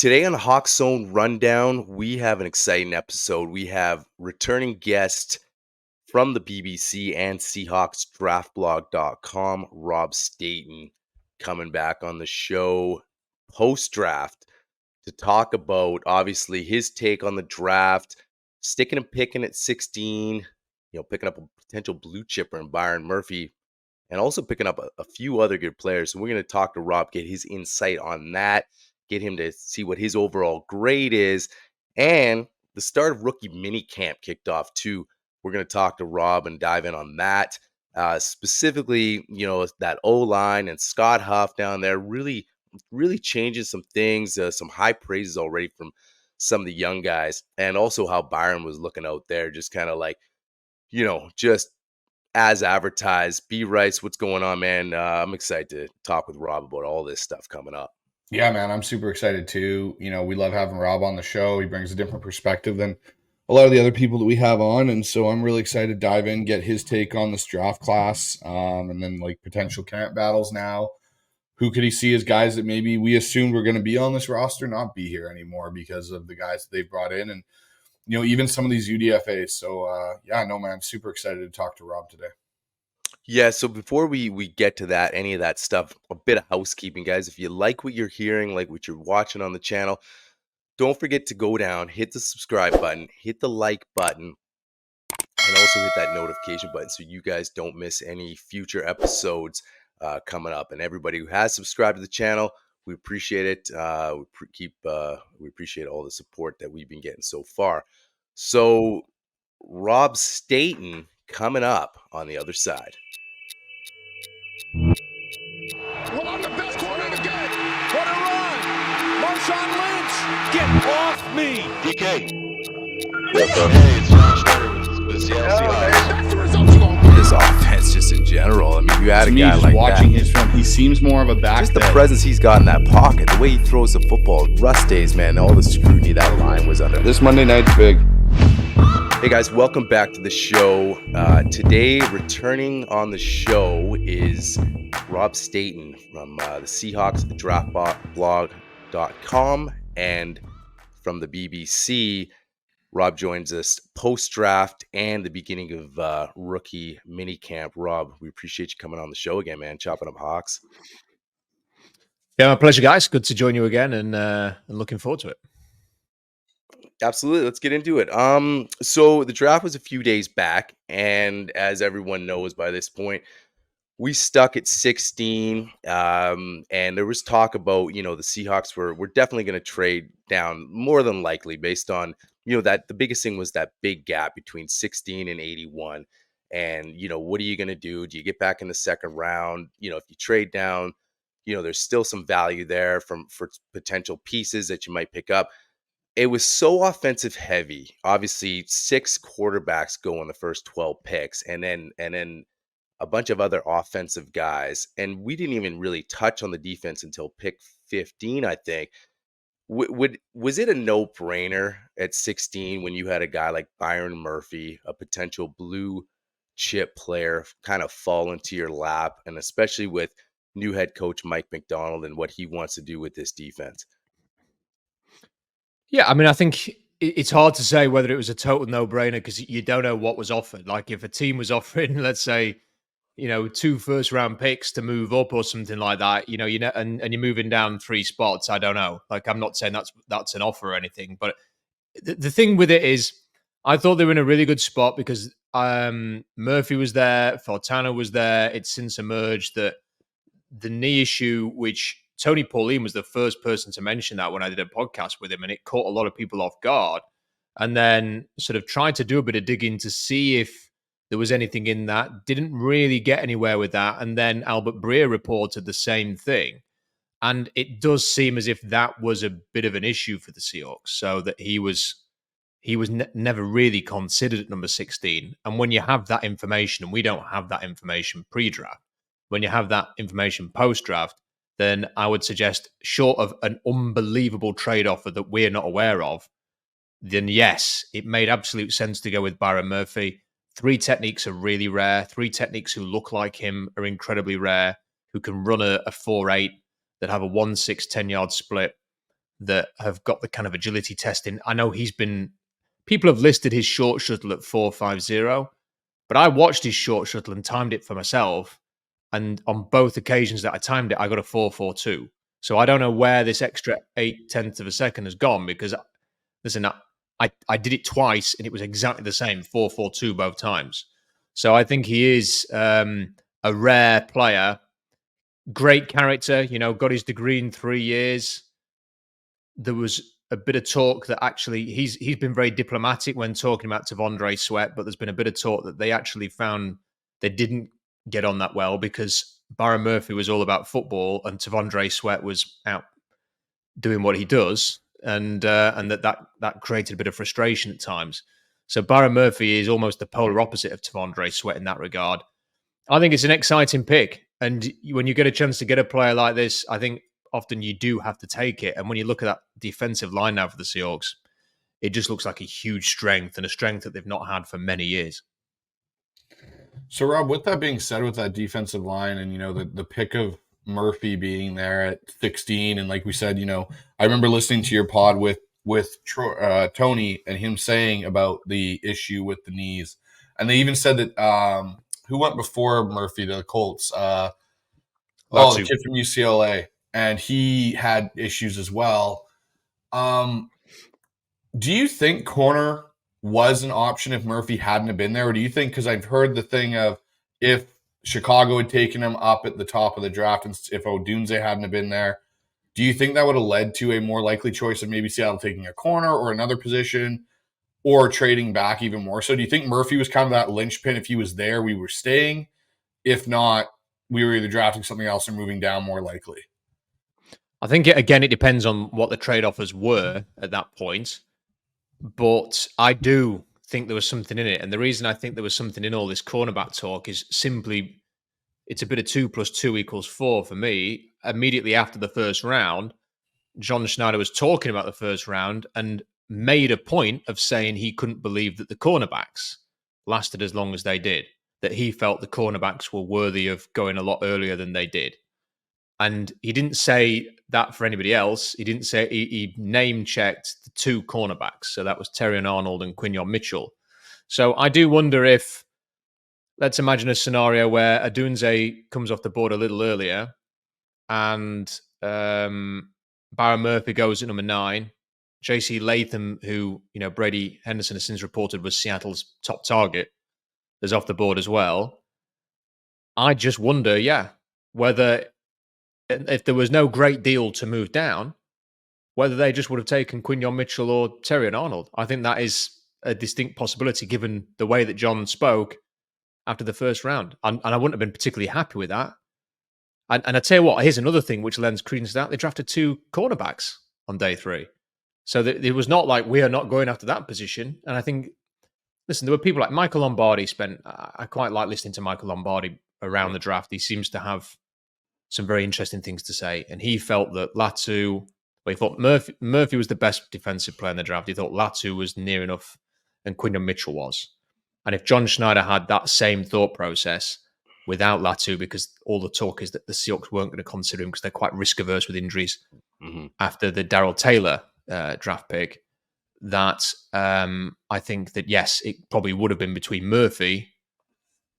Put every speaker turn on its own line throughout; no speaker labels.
Today on the Hawks Zone Rundown, we have an exciting episode. We have returning guest from the BBC and Seahawks draftblog.com, Rob Staton, coming back on the show post-draft to talk about, obviously, his take on the draft, sticking and picking at 16, picking up a potential blue chipper in Byron Murphy, and also picking up a few other good players. So we're going to talk to Rob, get his insight on that, get him to see what his overall grade is. And the start of rookie minicamp kicked off too. We're going to talk to Rob and dive in on that. Specifically, that O-line and Scott Huff down there really changing some things, some high praises already from some of the young guys. And also how Byron was looking out there, just kind of like, just as advertised. B Rice, what's going on, man? I'm excited to talk with Rob about all this stuff coming up.
Yeah, man, I'm super excited too. We love having Rob on the show. He brings a different perspective than a lot of the other people that we have on. And so I'm really excited to dive in, get his take on this draft class, and then like potential camp battles now. Who could he see as guys that maybe we assumed were going to be on this roster not be here anymore because of the guys that they've brought in and, even some of these UDFAs. So, man, super excited to talk to Rob today.
Yeah, so before we get to that, any of that stuff, a bit of housekeeping, guys. If you like what you're hearing, like what you're watching on the channel, don't forget to go down, hit the subscribe button, hit the like button, and also hit that notification button so you guys don't miss any future episodes coming up. And everybody who has subscribed to the channel, we appreciate it. We appreciate all the support that we've been getting so far. So Rob Staton coming up on the other side.
Well, I'm the best corner in the game. What a run. Marshawn Lynch. Get off me. DK.
Yes, sir. Hey, it's John Schneider with the Seattle Seahawks.
That's the results you're going to
This offense, just in general. I mean, you had a guy like
watching
that.
his film, he seems more of a back.
Just the presence he's got in that pocket, the way he throws the football. Rust days, man, all the scrutiny that line was under.
This Monday night's big.
Hey guys, welcome back to the show. Today, returning on the show is Rob Staton from the Seahawks draftblog.com and from the BBC. Rob joins us post-draft and the beginning of rookie minicamp. Rob, we appreciate you coming on the show again, man. Chopping up Hawks.
Yeah, my pleasure, guys. Good to join you again, and looking forward to it.
Absolutely. Let's get into it. So the draft was a few days back, and as everyone knows by this point, we stuck at 16. And there was talk about, the Seahawks were definitely going to trade down more than likely based on, that the biggest thing was that big gap between 16 and 81. And, what are you going to do? Do you get back in the second round? If you trade down, there's still some value there for potential pieces that you might pick up. It was so offensive heavy. Obviously, 6 quarterbacks go in the first 12 picks, and then a bunch of other offensive guys. And we didn't even really touch on the defense until pick 15, I think. Was it a no-brainer at 16 when you had a guy like Byron Murphy, a potential blue chip player, kind of fall into your lap, and especially with new head coach Mike McDonald and what he wants to do with this defense?
Yeah, I mean, I think it's hard to say whether it was a total no-brainer because you don't know what was offered. Like if a team was offering, let's say, 2 first-round picks to move up or something like that, and you're moving down 3 spots, I don't know. Like I'm not saying that's an offer or anything, but the thing with it is, I thought they were in a really good spot because Murphy was there, Fortana was there. It's since emerged that the knee issue, which Tony Pauline was the first person to mention that when I did a podcast with him, and it caught a lot of people off guard. And then sort of tried to do a bit of digging to see if there was anything in that. Didn't really get anywhere with that. And then Albert Breer reported the same thing. And it does seem as if that was a bit of an issue for the Seahawks, so that he was never really considered at number 16. And when you have that information, and we don't have that information pre-draft, when you have that information post-draft, then I would suggest, short of an unbelievable trade offer that we're not aware of, then yes, it made absolute sense to go with Byron Murphy. 3 techniques are really rare. 3 techniques who look like him are incredibly rare, who can run a 4.8, that have a 1.6 10-yard split. that have got the kind of agility testing. I know people have listed his short shuttle at 4.50, but I watched his short shuttle and timed it for myself. And on both occasions that I timed it, I got a 4.42. So I don't know where this extra 0.8 of a second has gone, because listen, I did it twice and it was exactly the same, 4.42 both times. So I think he is a rare player, great character, got his degree in 3 years. There was a bit of talk that actually he's been very diplomatic when talking about T'Vondre Sweat, but there's been a bit of talk that they actually found they didn't get on that well because Byron Murphy was all about football and T'Vondre Sweat was out doing what he does, and that created a bit of frustration at times. So Byron Murphy is almost the polar opposite of T'Vondre Sweat in that regard. I think it's an exciting pick, and when you get a chance to get a player like this, I think often you do have to take it. And when you look at that defensive line now for the Seahawks, it just looks like a huge strength, and a strength that they've not had for many years.
So, Rob, with that being said, with that defensive line and, the pick of Murphy being there at 16, and like we said, I remember listening to your pod with Tony and him saying about the issue with the knees. And they even said that who went before Murphy, the Colts? The kid from UCLA. And he had issues as well. Do you think corner was an option if Murphy hadn't have been there? Or do you think, because I've heard the thing of if Chicago had taken him up at the top of the draft and if Odunze hadn't have been there, do you think that would have led to a more likely choice of maybe Seattle taking a corner or another position or trading back even more? So do you think Murphy was kind of that linchpin? If he was there, we were staying. If not, we were either drafting something else or moving down more likely.
I think, it depends on what the trade offers were at that point. But I do think there was something in it. And the reason I think there was something in all this cornerback talk is simply it's a bit of 2 + 2 = 4 for me. Immediately after the first round, John Schneider was talking about the first round and made a point of saying he couldn't believe that the cornerbacks lasted as long as they did, that he felt the cornerbacks were worthy of going a lot earlier than they did. And he didn't say that for anybody else. He didn't say, he name-checked the 2 cornerbacks. So that was Terrion Arnold and Quinyon Mitchell. So I do wonder if, let's imagine a scenario where Odunze comes off the board a little earlier and Byron Murphy goes at number 9. JC Latham, who, Brady Henderson has since reported was Seattle's top target, is off the board as well. I just wonder, whether if there was no great deal to move down, whether they just would have taken Quinyon Mitchell or Terrion Arnold. I think that is a distinct possibility given the way that John spoke after the first round. And I wouldn't have been particularly happy with that. And I tell you what, here's another thing which lends credence to that. They drafted 2 cornerbacks on day 3. So it was not like we are not going after that position. And I think, listen, there were people like Michael Lombardi I quite like listening to Michael Lombardi around the draft. He seems to have some very interesting things to say. And he felt that he thought Murphy was the best defensive player in the draft. He thought Latu was near enough and Quinyon Mitchell was. And if John Schneider had that same thought process without Latu, because all the talk is that the Seahawks weren't going to consider him because they're quite risk-averse with injuries after the Darrell Taylor draft pick, that I think that, yes, it probably would have been between Murphy,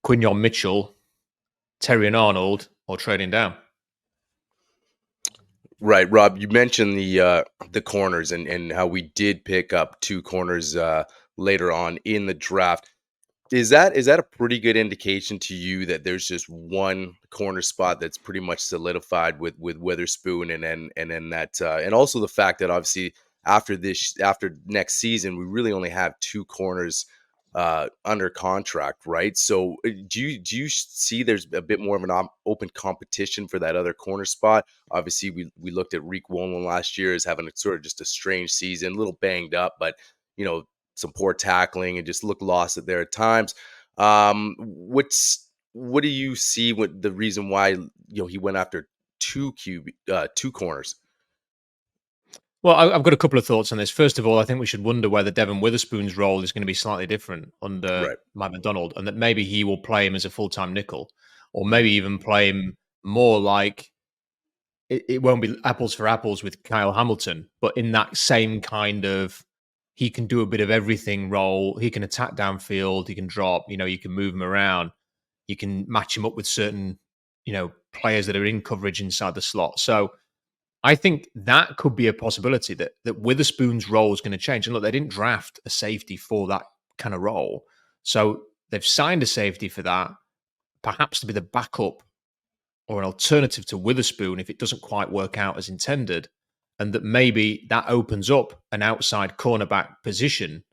Quinyon Mitchell, Terrion Arnold, or trading down.
Right, Rob, you mentioned the corners and how we did pick up 2 corners later on in the draft. Is that a pretty good indication to you that there's just one corner spot that's pretty much solidified with Witherspoon and then that and also the fact that obviously after next season we really only have 2 corners under contract, right? So do you see there's a bit more of an open competition for that other corner spot? Obviously we looked at Reek Wonlan last year as having a sort of just a strange season, a little banged up, but some poor tackling and just looked lost there at times. What do you see with the reason why he went after 2 corners?
Well, I've got a couple of thoughts on this. First of all, I think we should wonder whether Devin Witherspoon's role is going to be slightly different under Mike McDonald, and that maybe he will play him as a full-time nickel, or maybe even play him more like it won't be apples for apples with Kyle Hamilton, but in that same kind of, he can do a bit of everything role. He can attack downfield. He can drop. You can move him around. You can match him up with certain, players that are in coverage inside the slot. So I think that could be a possibility that Witherspoon's role is going to change. And look, they didn't draft a safety for that kind of role. So they've signed a safety for that, perhaps to be the backup or an alternative to Witherspoon if it doesn't quite work out as intended. And that maybe that opens up an outside cornerback position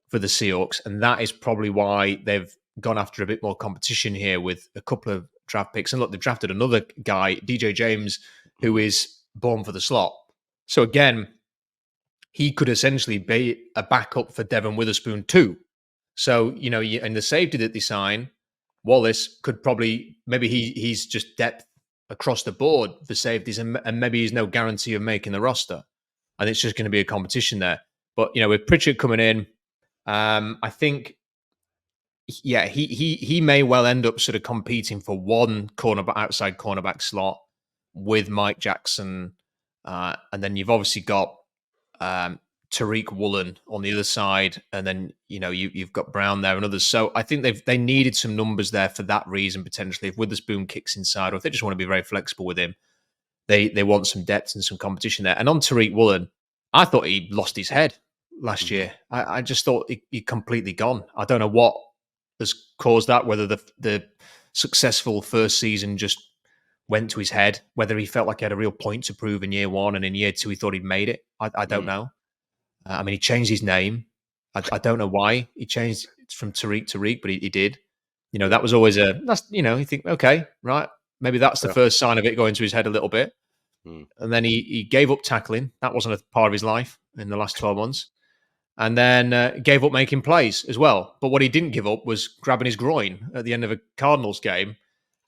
for the Seahawks. And that is probably why they've gone after a bit more competition here with a couple of draft picks. And look, they've drafted another guy, DJ James, who is born for the slot. So again, he could essentially be a backup for Devon Witherspoon too. So, and the safety that they sign, Wallace, could probably, maybe he's just depth across the board for safeties, and maybe he's no guarantee of making the roster. And it's just going to be a competition there. But, with Pritchard coming in, I think, he may well end up sort of competing for one outside cornerback slot with Mike Jackson. And then you've obviously got Tariq Woolen on the other side. And then, you've got Brown there and others. So I think they needed some numbers there for that reason, potentially. If Witherspoon kicks inside, or if they just want to be very flexible with him, they want some depth and some competition there. And on Tariq Woolen, I thought he lost his head last year. I just thought he'd completely gone. I don't know what has caused that, whether the successful first season just went to his head, whether he felt like he had a real point to prove in year one, and in year two he thought he'd made it. I don't know. He changed his name. I don't know why he changed it from Tariq, but he did. That was always you think, okay, right, maybe that's the first sign of it going to his head a little bit. And then he gave up tackling. That wasn't a part of his life in the last 12 months. And then gave up making plays as well. But what he didn't give up was grabbing his groin at the end of a Cardinals game.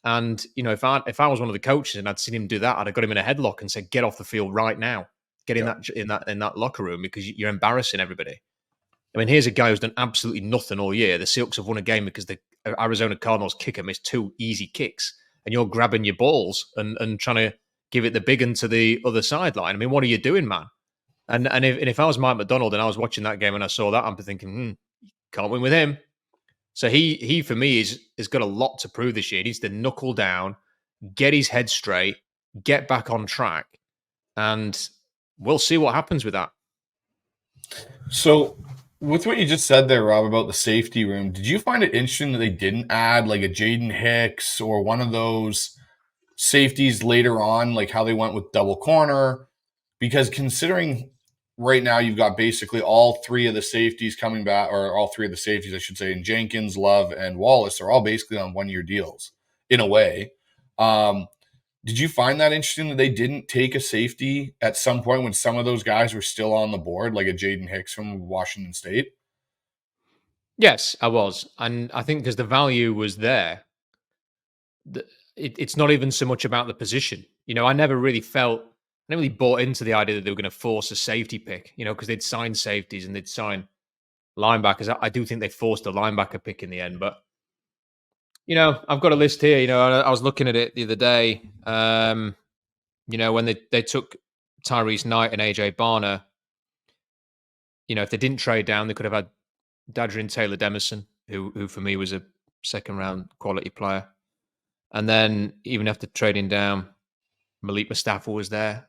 And, if I was one of the coaches and I'd seen him do that, I'd have got him in a headlock and said, get off the field right now. Get in that locker room, because you're embarrassing everybody. I mean, here's a guy who's done absolutely nothing all year. The Seahawks have won a game because the Arizona Cardinals kicker missed 2 easy kicks. And you're grabbing your balls and trying to give it the big one to the other sideline. I mean, what are you doing, man? And if I was Mike McDonald and I was watching that game and I saw that, I'm thinking, can't win with him. So he for me has got a lot to prove this year. He needs to knuckle down, get his head straight, get back on track, and we'll see what happens with that.
So with what you just said there, Rob, about the safety room, did you find it interesting that they didn't add like a Jaden Hicks or one of those safeties later on, like how they went with double corner? Because considering right now you've got basically all three of the safeties coming back, or all three of the safeties, I should say, in Jenkins, Love, and Wallace are all basically on one-year deals in a way. Did you find that interesting that they didn't take a safety at some point when some of those guys were still on the board, like a Jaden Hicks from Washington State?
Yes, I was. And I think because the value was there, it's not even so much about the position. I never really bought into the idea that they were going to force a safety pick, because they'd signed safeties and they'd sign linebackers. I do think they forced a linebacker pick in the end, but I've got a list here. I was looking at it the other day. When they took Tyrese Knight and AJ Barner, if they didn't trade down, they could have had Dadrin Taylor Demerson, who for me was a second round quality player. And then even after trading down, Malik Mustafa was there.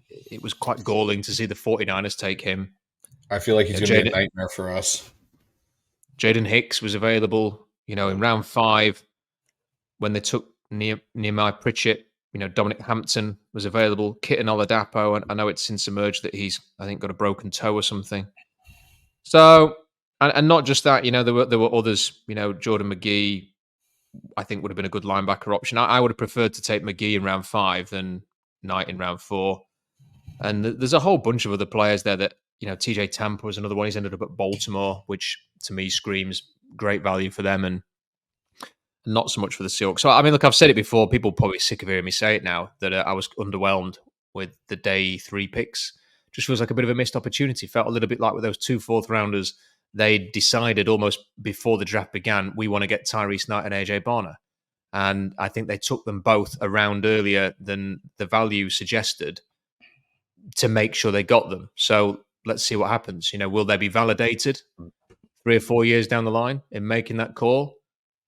It was quite galling to see the 49ers take him.
I feel like he's going to be a nightmare for us.
Jaden Hicks was available. In round 5, when they took Nehemiah Pritchett, Dominic Hampton was available. Kitten Oladapo, and I know it's since emerged that he's, I think, got a broken toe or something. So, and not just that, there were others. Jordan McGee, I think, would have been a good linebacker option. I would have preferred to take McGee in round 5 than Knight in round 4. And there's a whole bunch of other players there that, TJ Tampa was another one. He's ended up at Baltimore, which to me screams great value for them and not so much for the Seahawks. So, I mean, look, I've said it before. People are probably sick of hearing me say it now, that I was underwhelmed with the day 3 picks. Just feels like a bit of a missed opportunity. Felt a little bit like with those 2 4th-rounders, they decided almost before the draft began, we want to get Tyrese Knight and AJ Barner. And I think they took them both around earlier than the value suggested to make sure they got them. So let's see what happens. Will they be validated 3 or 4 years down the line in making that call?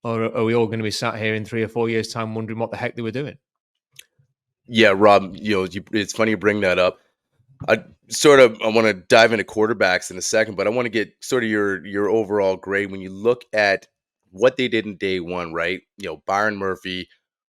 Or are we all going to be sat here in 3 or 4 years' time wondering what the heck they were doing?
Yeah, Rob, it's funny you bring that up. I want to dive into quarterbacks in a second, but I want to get sort of your overall grade when you look at what they did in day one, right? Byron Murphy,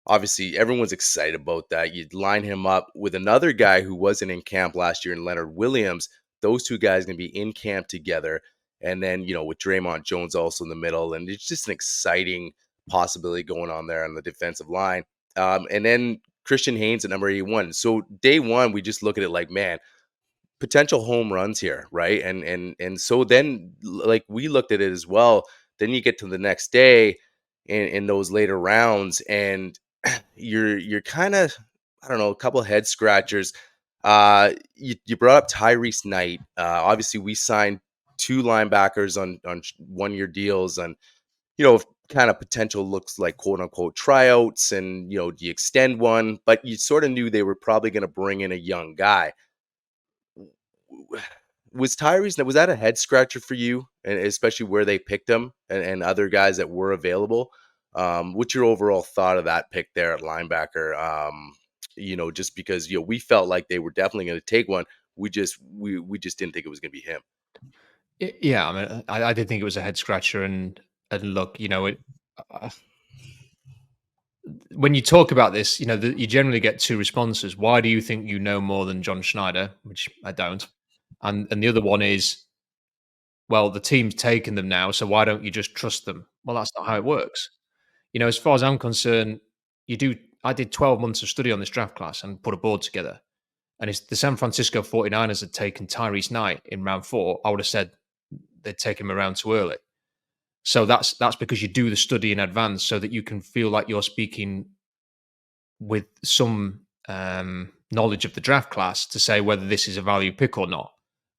obviously everyone's excited about that. You'd line him up with another guy who wasn't in camp last year, in Leonard Williams. Those two guys going to be in camp together. And then, with Draymond Jones also in the middle. And it's just an exciting possibility going on there on the defensive line. And then Christian Haynes at number 81. So day one, we just look at it like, man, potential home runs here, right? And so then, like, we looked at it as well. Then you get to the next day in those later rounds, and you're kind of, I don't know, a couple of head scratchers. You brought up Tyrese Knight. Obviously, we signed 2 linebackers on 1-year deals, and kind of potential looks like quote unquote tryouts, and do you extend one? But you sort of knew they were probably going to bring in a young guy. Was that a head scratcher for you, and especially where they picked him and other guys that were available? What's your overall thought of that pick there at linebacker? Just because we felt like they were definitely going to take one, we just didn't think it was going to be him.
Yeah, I mean, I did think it was a head scratcher, and look, when you talk about this, you generally get 2 responses. Why do you think you know more than John Schneider? Which I don't. And the other one is, well, the team's taken them now, so why don't you just trust them? Well, that's not how it works. As far as I'm concerned, I did 12 months of study on this draft class and put a board together. And if the San Francisco 49ers had taken Tyrese Knight in round 4, I would have said they'd taken him around too early. So that's because you do the study in advance so that you can feel like you're speaking with some knowledge of the draft class to say whether this is a value pick or not.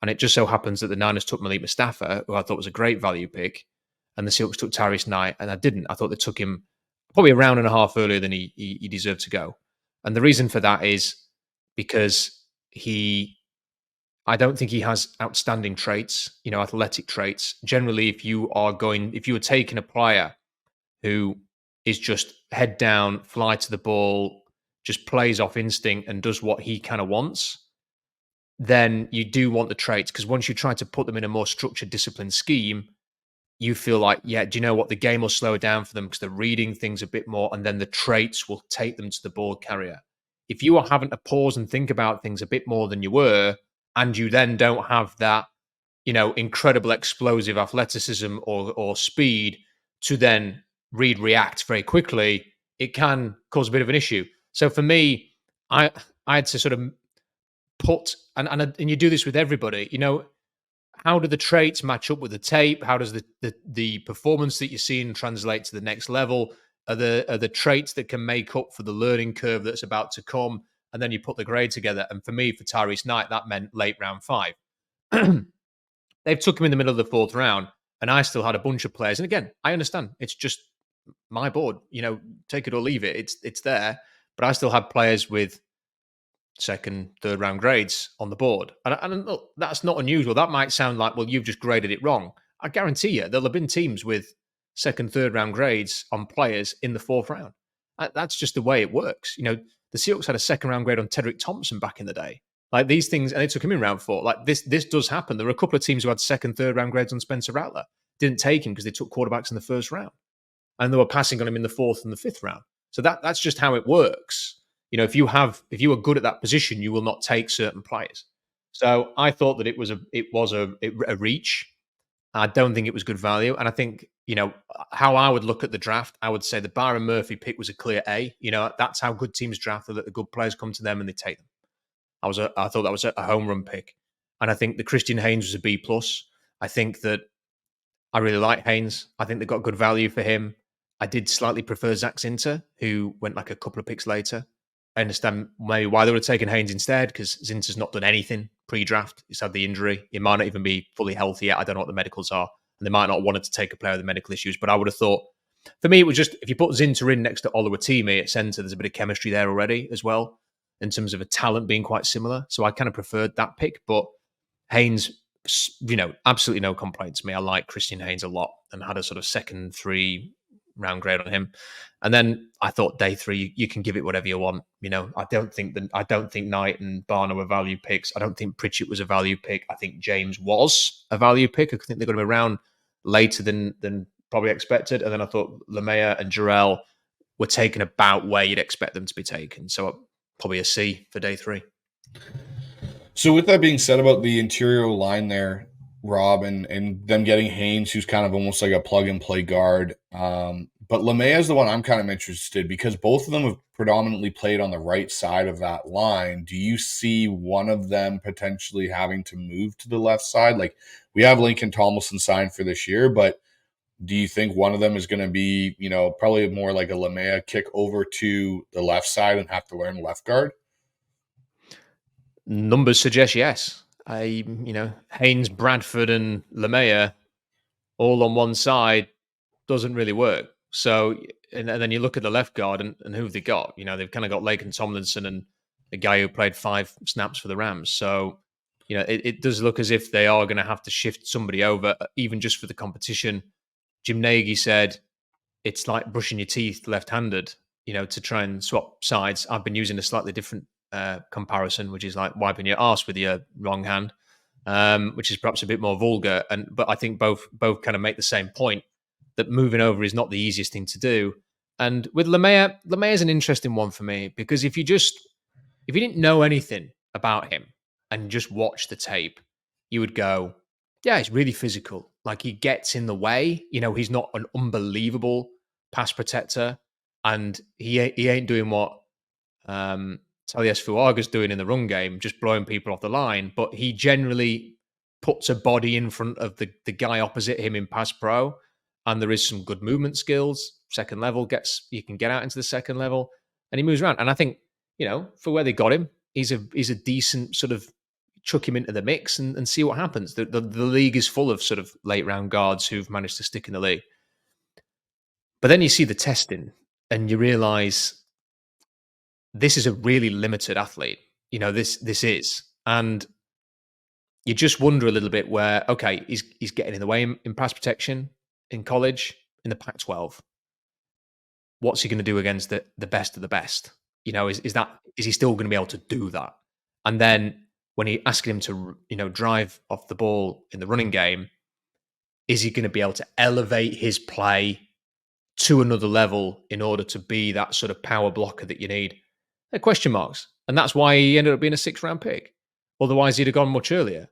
And it just so happens that the Niners took Malik Mustafa, who I thought was a great value pick, and the Seahawks took Tyrese Knight, and I didn't. I thought they took him probably a round and a half earlier than he deserved to go. And the reason for that is because I don't think he has outstanding traits, athletic traits. Generally, if you are taking a player who is just head down, fly to the ball, just plays off instinct and does what he kind of wants, then you do want the traits, because once you try to put them in a more structured, disciplined scheme, you feel like, yeah, do you know what? The game will slow down for them because they're reading things a bit more, and then the traits will take them to the ball carrier. If you are having to pause and think about things a bit more than you were, and you then don't have that, incredible explosive athleticism or speed to then react very quickly, it can cause a bit of an issue. So for me, I had to sort of put, and you do this with everybody, how do the traits match up with the tape? How does the performance that you're seeing translate to the next level? Are the traits that can make up for the learning curve that's about to come? And then you put the grade together. And for me, for Tyrese Knight, that meant late round 5. They've took him in the middle of the 4th round, and I still had a bunch of players. And again, I understand it's just my board. Take it or leave it. It's there. But I still had players with 2nd, 3rd round grades on the board. And look, that's not unusual. That might sound like, well, you've just graded it wrong. I guarantee you, there'll have been teams with 2nd, 3rd round grades on players in the 4th round. That's just the way it works. The Seahawks had a 2nd round grade on Tedrick Thompson back in the day. Like these things, and they took him in round 4. Like this does happen. There were a couple of teams who had 2nd, 3rd round grades on Spencer Rattler. Didn't take him because they took quarterbacks in the 1st round. And they were passing on him in the 4th and the 5th round. So that's just how it works. If you are good at that position, you will not take certain players. So I thought that it was a reach. I don't think it was good value. And I think, how I would look at the draft, I would say the Byron Murphy pick was a clear A. That's how good teams draft, that the good players come to them and they take them. I thought that was a home run pick. And I think the Christian Haynes was a B+. I think that I really like Haynes. I think they got good value for him. I did slightly prefer Zach Zinter, who went like a couple of picks later. I understand maybe why they would have taken Haynes instead, because Zinter's not done anything pre-draft. He's had the injury. He might not even be fully healthy yet. I don't know what the medicals are. And they might not have wanted to take a player with the medical issues. But I would have thought For me, it was just if you put Zinter in next to Oluwatimi at centre, there's a bit of chemistry there already as well in terms of a talent being quite similar. So I kind of preferred that pick. But Haynes, absolutely no complaints to me. I like Christian Haynes a lot and had a sort of second 3-round grade on him. And then I thought day 3, you can give it whatever you want. I don't think Knight and Barner were value picks. I don't think Pritchett was a value pick. I think James was a value pick. I think they're going to be around later than probably expected. And then I thought Lemaya and Jarrell were taken about where you'd expect them to be taken. So probably a C for day 3.
So with that being said about the interior line there, Rob, and them getting Haynes, who's kind of almost like a plug-and-play guard. But Lemaya is the one I'm kind of interested because both of them have predominantly played on the right side of that line. Do you see one of them potentially having to move to the left side? Like, we have Lincoln Tomlinson signed for this year, but do you think one of them is going to be, probably more like a Lemaya kick over to the left side and have to learn left guard?
Numbers suggest yes. Haynes, Bradford, and Lemaya all on one side doesn't really work. So, and then you look at the left guard and who have they got? They've kind of got Laken Tomlinson and a guy who played 5 snaps for the Rams. So, it does look as if they are going to have to shift somebody over, even just for the competition. Jim Nagy said it's like brushing your teeth left-handed, to try and swap sides. I've been using a slightly different comparison, which is like wiping your arse with your wrong hand, which is perhaps a bit more vulgar. But I think both kind of make the same point that moving over is not the easiest thing to do. And with Lemaya is an interesting one for me because if you didn't know anything about him and just watch the tape, you would go, yeah, he's really physical. Like he gets in the way. He's not an unbelievable pass protector, and he ain't doing what Talias Fuaga's doing in the run game, just blowing people off the line. But he generally puts a body in front of the guy opposite him in pass pro, and there is some good movement skills. Second level you can get out into the second level, and he moves around. And I think for where they got him, he's a decent sort of chuck him into the mix and see what happens. The league is full of sort of late round guards who've managed to stick in the league. But then you see the testing and you realize this is a really limited athlete. This is. And you just wonder a little bit where, okay, he's getting in the way in pass protection in college, in the Pac-12. What's he going to do against the best of the best? Is he still going to be able to do that? And then when he asking him to, drive off the ball in the running game, is he going to be able to elevate his play to another level in order to be that sort of power blocker that you need? They're question marks. And that's why he ended up being a 6th-round pick. Otherwise, he'd have gone much earlier.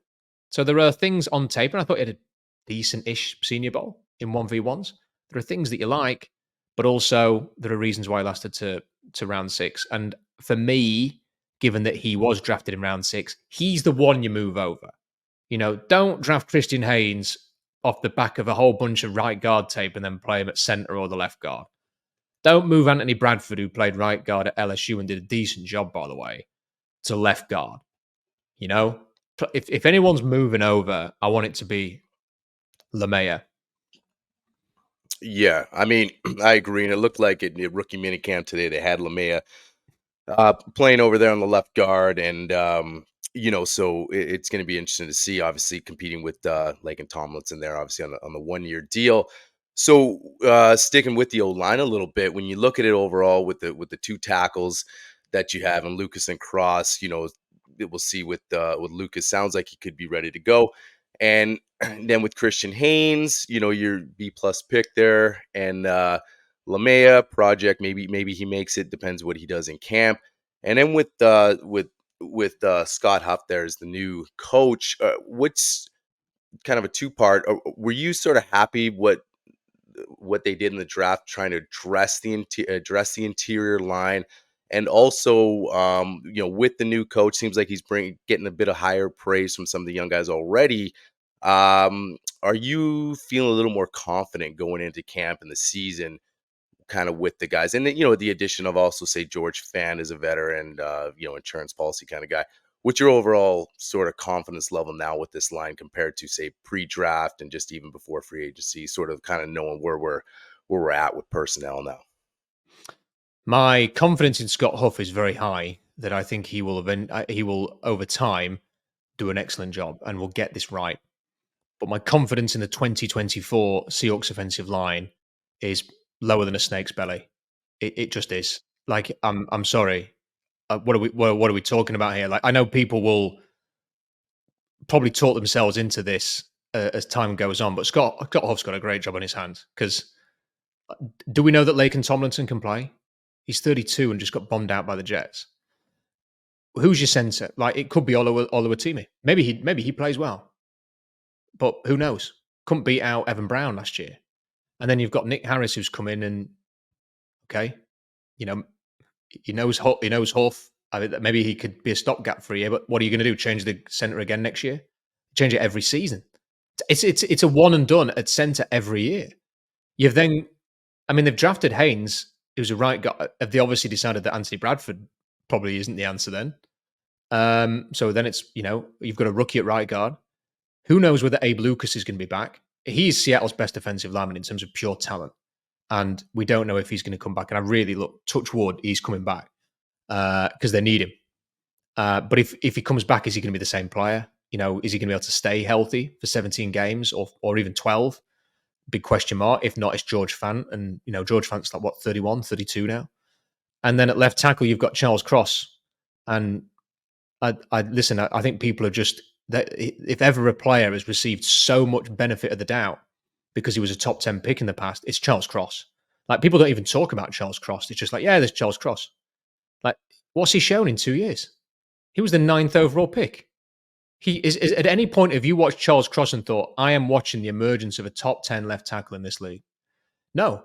So there are things on tape, and I thought he had a decent-ish Senior Bowl in 1v1s. There are things that you like, but also there are reasons why he lasted to round 6. And for me, given that he was drafted in round 6, he's the one you move over. Don't draft Christian Haynes off the back of a whole bunch of right guard tape and then play him at center or the left guard. Don't move Anthony Bradford, who played right guard at LSU and did a decent job, by the way, to left guard. If anyone's moving over, I want it to be Lemaya.
Yeah, I mean, I agree. And it looked like in the rookie minicamp today, they had Lemaya playing over there on the left guard. And, so it's going to be interesting to see, obviously, competing with Laken Tomlinson there, obviously, on the 1-year deal. So sticking with the O-line a little bit, when you look at it overall with the 2 tackles that you have in Lucas and Cross, we'll see with Lucas, sounds like he could be ready to go. And then with Christian Haynes, your B+ pick there, and Lemaya project, maybe he makes it, depends what he does in camp. And then with Scott Huff there as the new coach, what's kind of a 2-part? Were you sort of happy what they did in the draft, trying to address the interior line? And also, with the new coach, seems like he's getting a bit of higher praise from some of the young guys already. Are you feeling a little more confident going into camp in the season, kind of with the guys? And then, the addition of also, say, George Fan as a veteran, insurance policy kind of guy. What's your overall sort of confidence level now with this line compared to, say, pre-draft and just even before free agency, sort of kind of knowing where where we're at with personnel now.
My confidence in Scott Huff is very high that I think he will over time do an excellent job and will get this right. But my confidence in the 2024 Seahawks offensive line is lower than a snake's belly. It just is. Like, I'm sorry. What are we talking about here? Like, I know people will probably talk themselves into this as time goes on, but Scott Huff's got a great job on his hands. Because do we know that Laken Tomlinson can play? He's 32 and just got bombed out by the Jets. Who's your center? Like, it could be Oluwatimi. Maybe he plays well, but who knows? Couldn't beat out Evan Brown last year, and then you've got Nick Harris who's come in and okay, you know, he knows Huff. I mean, maybe he could be a stopgap for a year, but what are you going to do? Change the center again next year? Change it every season? It's a one and done at center every year. You've then, I mean, they've drafted Haynes, who's a right guy. They obviously decided that Anthony Bradford probably isn't the answer then. So then it's, you've got a rookie at right guard. Who knows whether Abe Lucas is going to be back? He's Seattle's best defensive lineman in terms of pure talent. And we don't know if he's going to come back. And I really touch wood, he's coming back because they need him. But if he comes back, is he going to be the same player? Is he going to be able to stay healthy for 17 games or even 12? Big question mark. If not, it's George Fant. And, George Fant's like, 31, 32 now? And then at left tackle, you've got Charles Cross. And I think people are just, that if ever a player has received so much benefit of the doubt because he was a top 10 pick in the past, it's Charles Cross. Like, people don't even talk about Charles Cross. It's just like, yeah, there's Charles Cross. Like, what's he shown in 2 years? He was the 9th overall pick. He is at any point, have you watched Charles Cross and thought, I am watching the emergence of a top 10 left tackle in this league? No.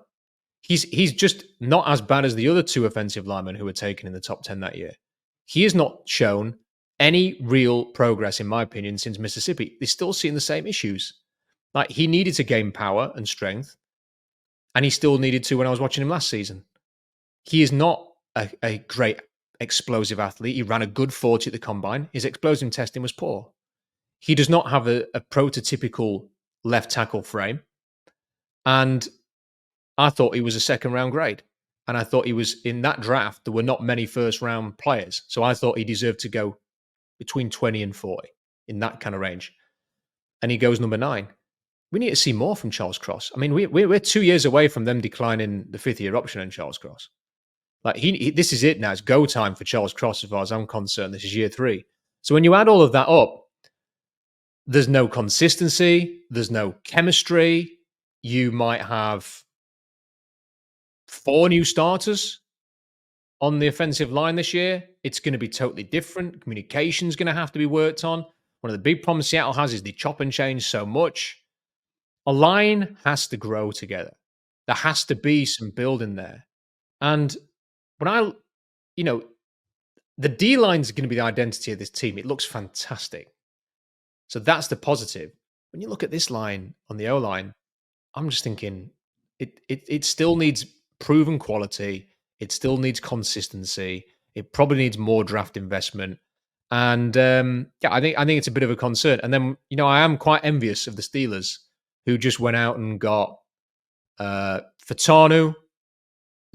He's just not as bad as the other two offensive linemen who were taken in the top 10 that year. He has not shown any real progress, in my opinion, since Mississippi. They're still seeing the same issues. Like, he needed to gain power and strength, and he still needed to when I was watching him last season. He is not a great explosive athlete. He ran a good 40 at the combine. His explosive testing was poor. He does not have a prototypical left tackle frame. And I thought he was a second round grade. And I thought he was in that draft. There were not many first round players. So I thought he deserved to go between 20 and 40 in that kind of range. And he goes number 9. We need to see more from Charles Cross. I mean, we're 2 years away from them declining the 5th-year option on Charles Cross. Like, this is it now. It's go time for Charles Cross as far as I'm concerned. This is year 3. So when you add all of that up, there's no consistency. There's no chemistry. You might have 4 new starters on the offensive line this year. It's going to be totally different. Communication's going to have to be worked on. One of the big problems Seattle has is they chop and change so much. A line has to grow together. There has to be some building there. And when the D-line is going to be the identity of this team. It looks fantastic. So that's the positive. When you look at this line on the O-line, I'm just thinking it still needs proven quality. It still needs consistency. It probably needs more draft investment. And I think it's a bit of a concern. And then, I am quite envious of the Steelers who just went out and got Fatanu,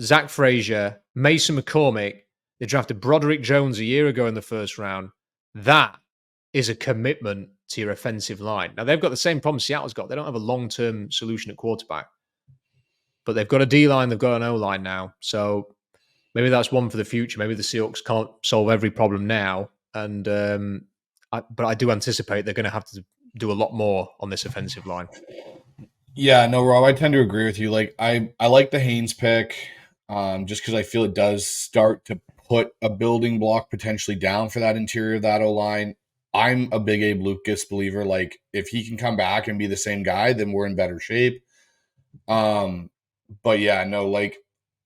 Zach Frazier, Mason McCormick. They drafted Broderick Jones a year ago in the first round. That is a commitment to your offensive line. Now, they've got the same problem Seattle's got. They don't have a long-term solution at quarterback. But they've got a D-line, they've got an O-line now. So maybe that's one for the future. Maybe the Seahawks can't solve every problem now. And but I do anticipate they're going to have to do a lot more on this offensive line.
Yeah, no, Rob, I tend to agree with you. Like, I like the Haynes pick just because I feel it does start to put a building block potentially down for that interior of that O-line. I'm a big Abe Lucas believer. Like, if he can come back and be the same guy, then we're in better shape. But yeah, no, like,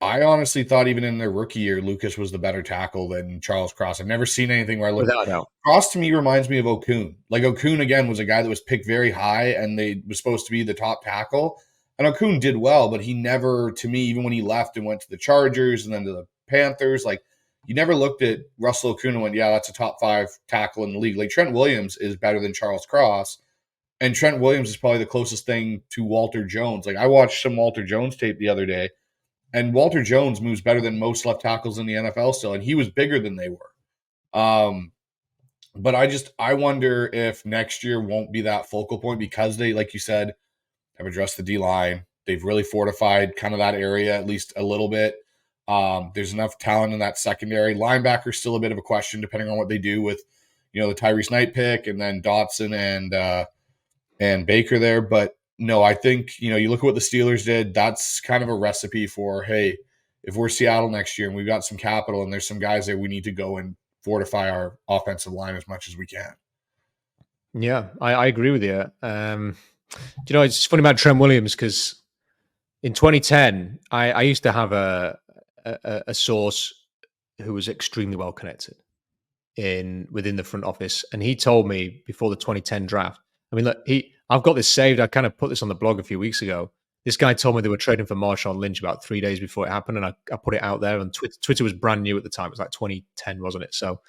I honestly thought even in their rookie year, Lucas was the better tackle than Charles Cross. I've never seen anything where I look.
Without doubt.
Cross to me reminds me of Okun. Like, Okun, again, was a guy that was picked very high and they was supposed to be the top tackle. And Okun did well, but he never, to me, even when he left and went to the Chargers and then to the Panthers, like, you never looked at Russell Okun and went, yeah, that's a top 5 tackle in the league. Like, Trent Williams is better than Charles Cross. And Trent Williams is probably the closest thing to Walter Jones. Like I watched some Walter Jones tape the other day, and Walter Jones moves better than most left tackles in the NFL still, and he was bigger than they were. But I wonder if next year won't be that focal point because they, like you said, have addressed the D line. They've really fortified kind of that area at least a little bit. There's enough talent in that secondary. Linebacker still a bit of a question depending on what they do with, the Tyrese Knight pick and then Dotson and Baker there. But no, I think, you look at what the Steelers did. That's kind of a recipe for, hey, if we're Seattle next year and we've got some capital and there's some guys there, we need to go and fortify our offensive line as much as we can.
Yeah, I agree with you. It's funny about Trent Williams because in 2010, I used to have a source who was extremely well connected within the front office, and he told me before the 2010 draft. I mean, look, I've got this saved. I kind of put this on the blog a few weeks ago. This guy told me they were trading for Marshawn Lynch about 3 days before it happened, and I put it out there on Twitter. Twitter was brand new at the time. It was like 2010, wasn't it? So,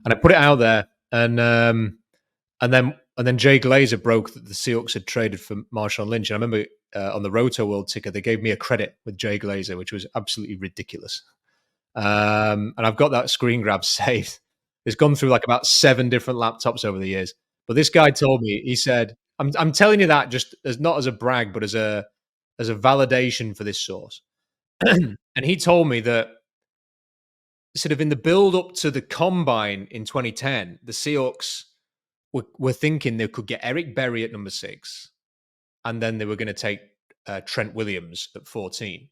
and I put it out there, and then Jay Glazer broke that the Seahawks had traded for Marshawn Lynch. And I remember on the Roto World ticker, they gave me a credit with Jay Glazer, which was absolutely ridiculous. And I've got that screen grab saved. It's gone through like about 7 different laptops over the years. But this guy told me, he said, I'm telling you that just as not as a brag, but as a validation for this source. And he told me that sort of in the build up to the combine in 2010, the Seahawks were thinking they could get Eric Berry at number 6, and then they were going to take Trent Williams at 14.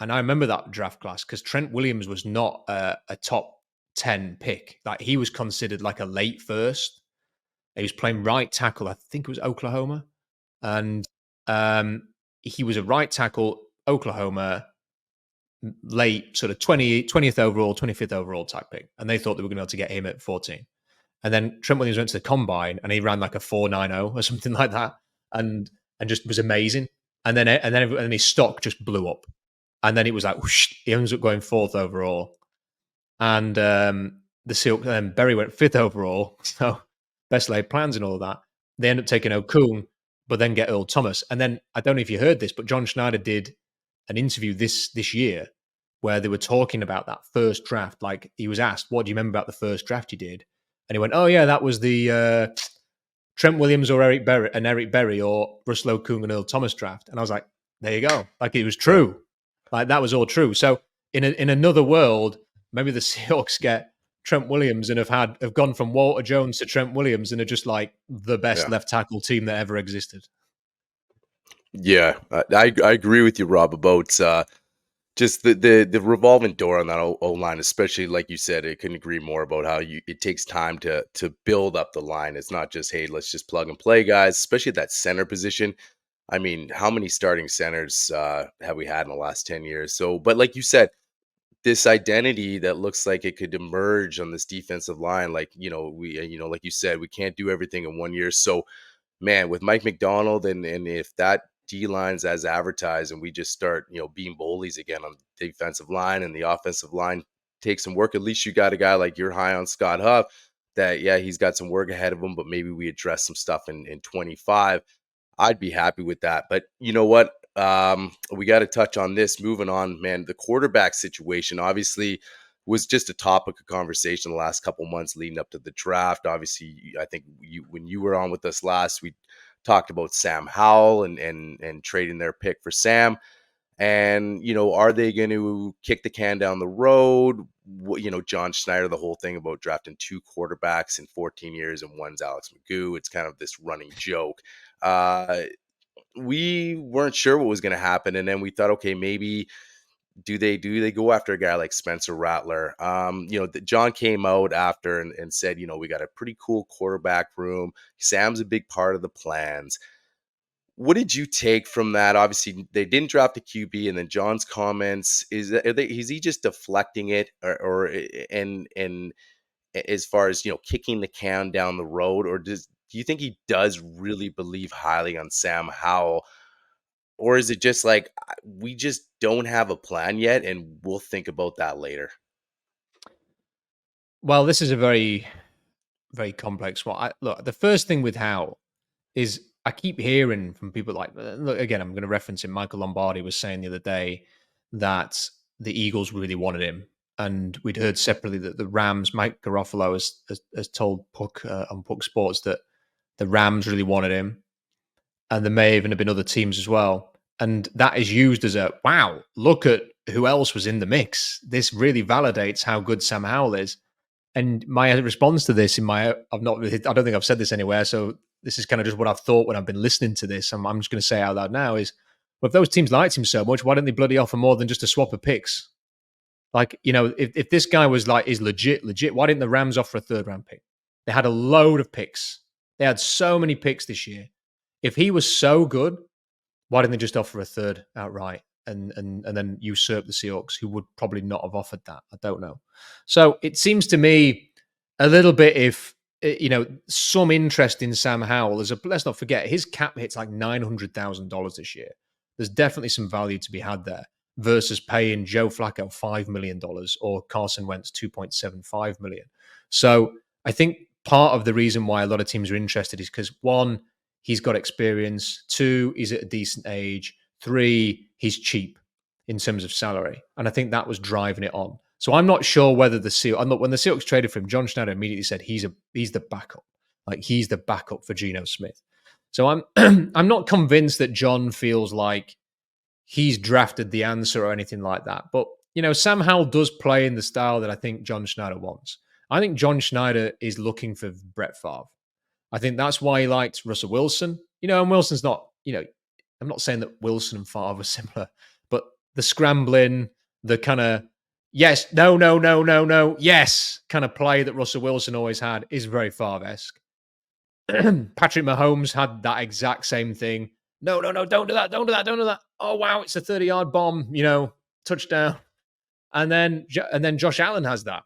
And I remember that draft class because Trent Williams was not a top 10 pick. Like he was considered like a late first. He was playing right tackle. I think it was Oklahoma. And he was a right tackle, Oklahoma, late sort of 20th overall, 25th overall type pick. And they thought they were going to be able to get him at 14. And then Trent Williams went to the combine and he ran like a 4.90 or something like that. And just was amazing. And then his stock just blew up. And then it was like, whoosh, he ends up going 4th overall. And the Seahawks, then Berry went 5th overall. So best laid plans and all of that. They end up taking Okung, but then get Earl Thomas. And then, I don't know if you heard this, but John Schneider did an interview this year where they were talking about that first draft. Like he was asked, what do you remember about the first draft you did? And he went, oh yeah, that was the Trent Williams or Eric Berry or Russell Okung and Earl Thomas draft. And I was like, there you go. Like it was true. Like that was all true. So in another world, maybe the Seahawks get Trent Williams and have gone from Walter Jones to Trent Williams and are just like the best left tackle team that ever existed.
Yeah, I agree with you, Rob, about just the revolving door on that O-line, especially like you said. I couldn't agree more about how it takes time to build up the line. It's not just, hey, let's just plug and play, guys, especially at that center position. I mean, how many starting centers have we had in the last 10 years? So, but like you said, this identity that looks like it could emerge on this defensive line, like, like you said, we can't do everything in 1 year. So, man, with Mike McDonald and if that D line's as advertised and we just start, being bullies again on the defensive line and the offensive line takes some work, at least you got a guy like you're high on Scott Huff that, yeah, he's got some work ahead of him, but maybe we address some stuff in 25. I'd be happy with that. But you know what? We got to touch on this. Moving on, man, the quarterback situation obviously was just a topic of conversation the last couple months leading up to the draft. Obviously, I think when you were on with us last, we talked about Sam Howell and trading their pick for Sam. And, are they going to kick the can down the road? John Schneider, the whole thing about drafting 2 quarterbacks in 14 years and one's Alex Magoo. It's kind of this running joke. We weren't sure what was going to happen. And then we thought, okay, maybe do they go after a guy like Spencer Rattler? John came out after and said, we got a pretty cool quarterback room. Sam's a big part of the plans. What did you take from that? Obviously, they didn't draft a QB, and then John's comments is he just deflecting it, or as far as kicking the can down the road, or do you think he does really believe highly on Sam Howell, or is it just like we just don't have a plan yet, and we'll think about that later?
Well, this is a very, very complex one. Look, the first thing with Howell is I keep hearing from people like, look, again, I'm going to reference him. Michael Lombardi was saying the other day that the Eagles really wanted him. And we'd heard separately that the Rams, Mike Garofalo has told Puck on Puck Sports that the Rams really wanted him. And there may even have been other teams as well. And that is used as a, wow, look at who else was in the mix. This really validates how good Sam Howell is. And my response to this I don't think I've said this anywhere. So this is kind of just what I've thought when I've been listening to this. I'm just going to say out loud now is, well, if those teams liked him so much, why didn't they bloody offer more than just a swap of picks? Like, if this guy was is legit, why didn't the Rams offer a 3rd round pick? They had a load of picks. They had so many picks this year. If he was so good, why didn't they just offer a 3rd outright and then usurp the Seahawks, who would probably not have offered that? I don't know. So it seems to me a little bit some interest in Sam Howell. Let's not forget, his cap hit's like $900,000 this year. There's definitely some value to be had there versus paying Joe Flacco $5 million or Carson Wentz $2.75 million. So I think part of the reason why a lot of teams are interested is because, 1, he's got experience. 2, he's at a decent age. 3, he's cheap in terms of salary. And I think that was driving it on. So I'm not sure whether when the Seahawks traded for him, John Schneider immediately said he's the backup. Like, he's the backup for Geno Smith. So I'm I'm not convinced that John feels like he's drafted the answer or anything like that. But, Sam Howell does play in the style that I think John Schneider wants. I think John Schneider is looking for Brett Favre. I think that's why he liked Russell Wilson. And Wilson's not, I'm not saying that Wilson and Favre are similar, but the scrambling, the kind of yes, no, yes kind of play that Russell Wilson always had is very Favre-esque. Patrick Mahomes had that exact same thing. No, don't do that. Oh, wow, it's a 30-yard bomb, touchdown. And then Josh Allen has that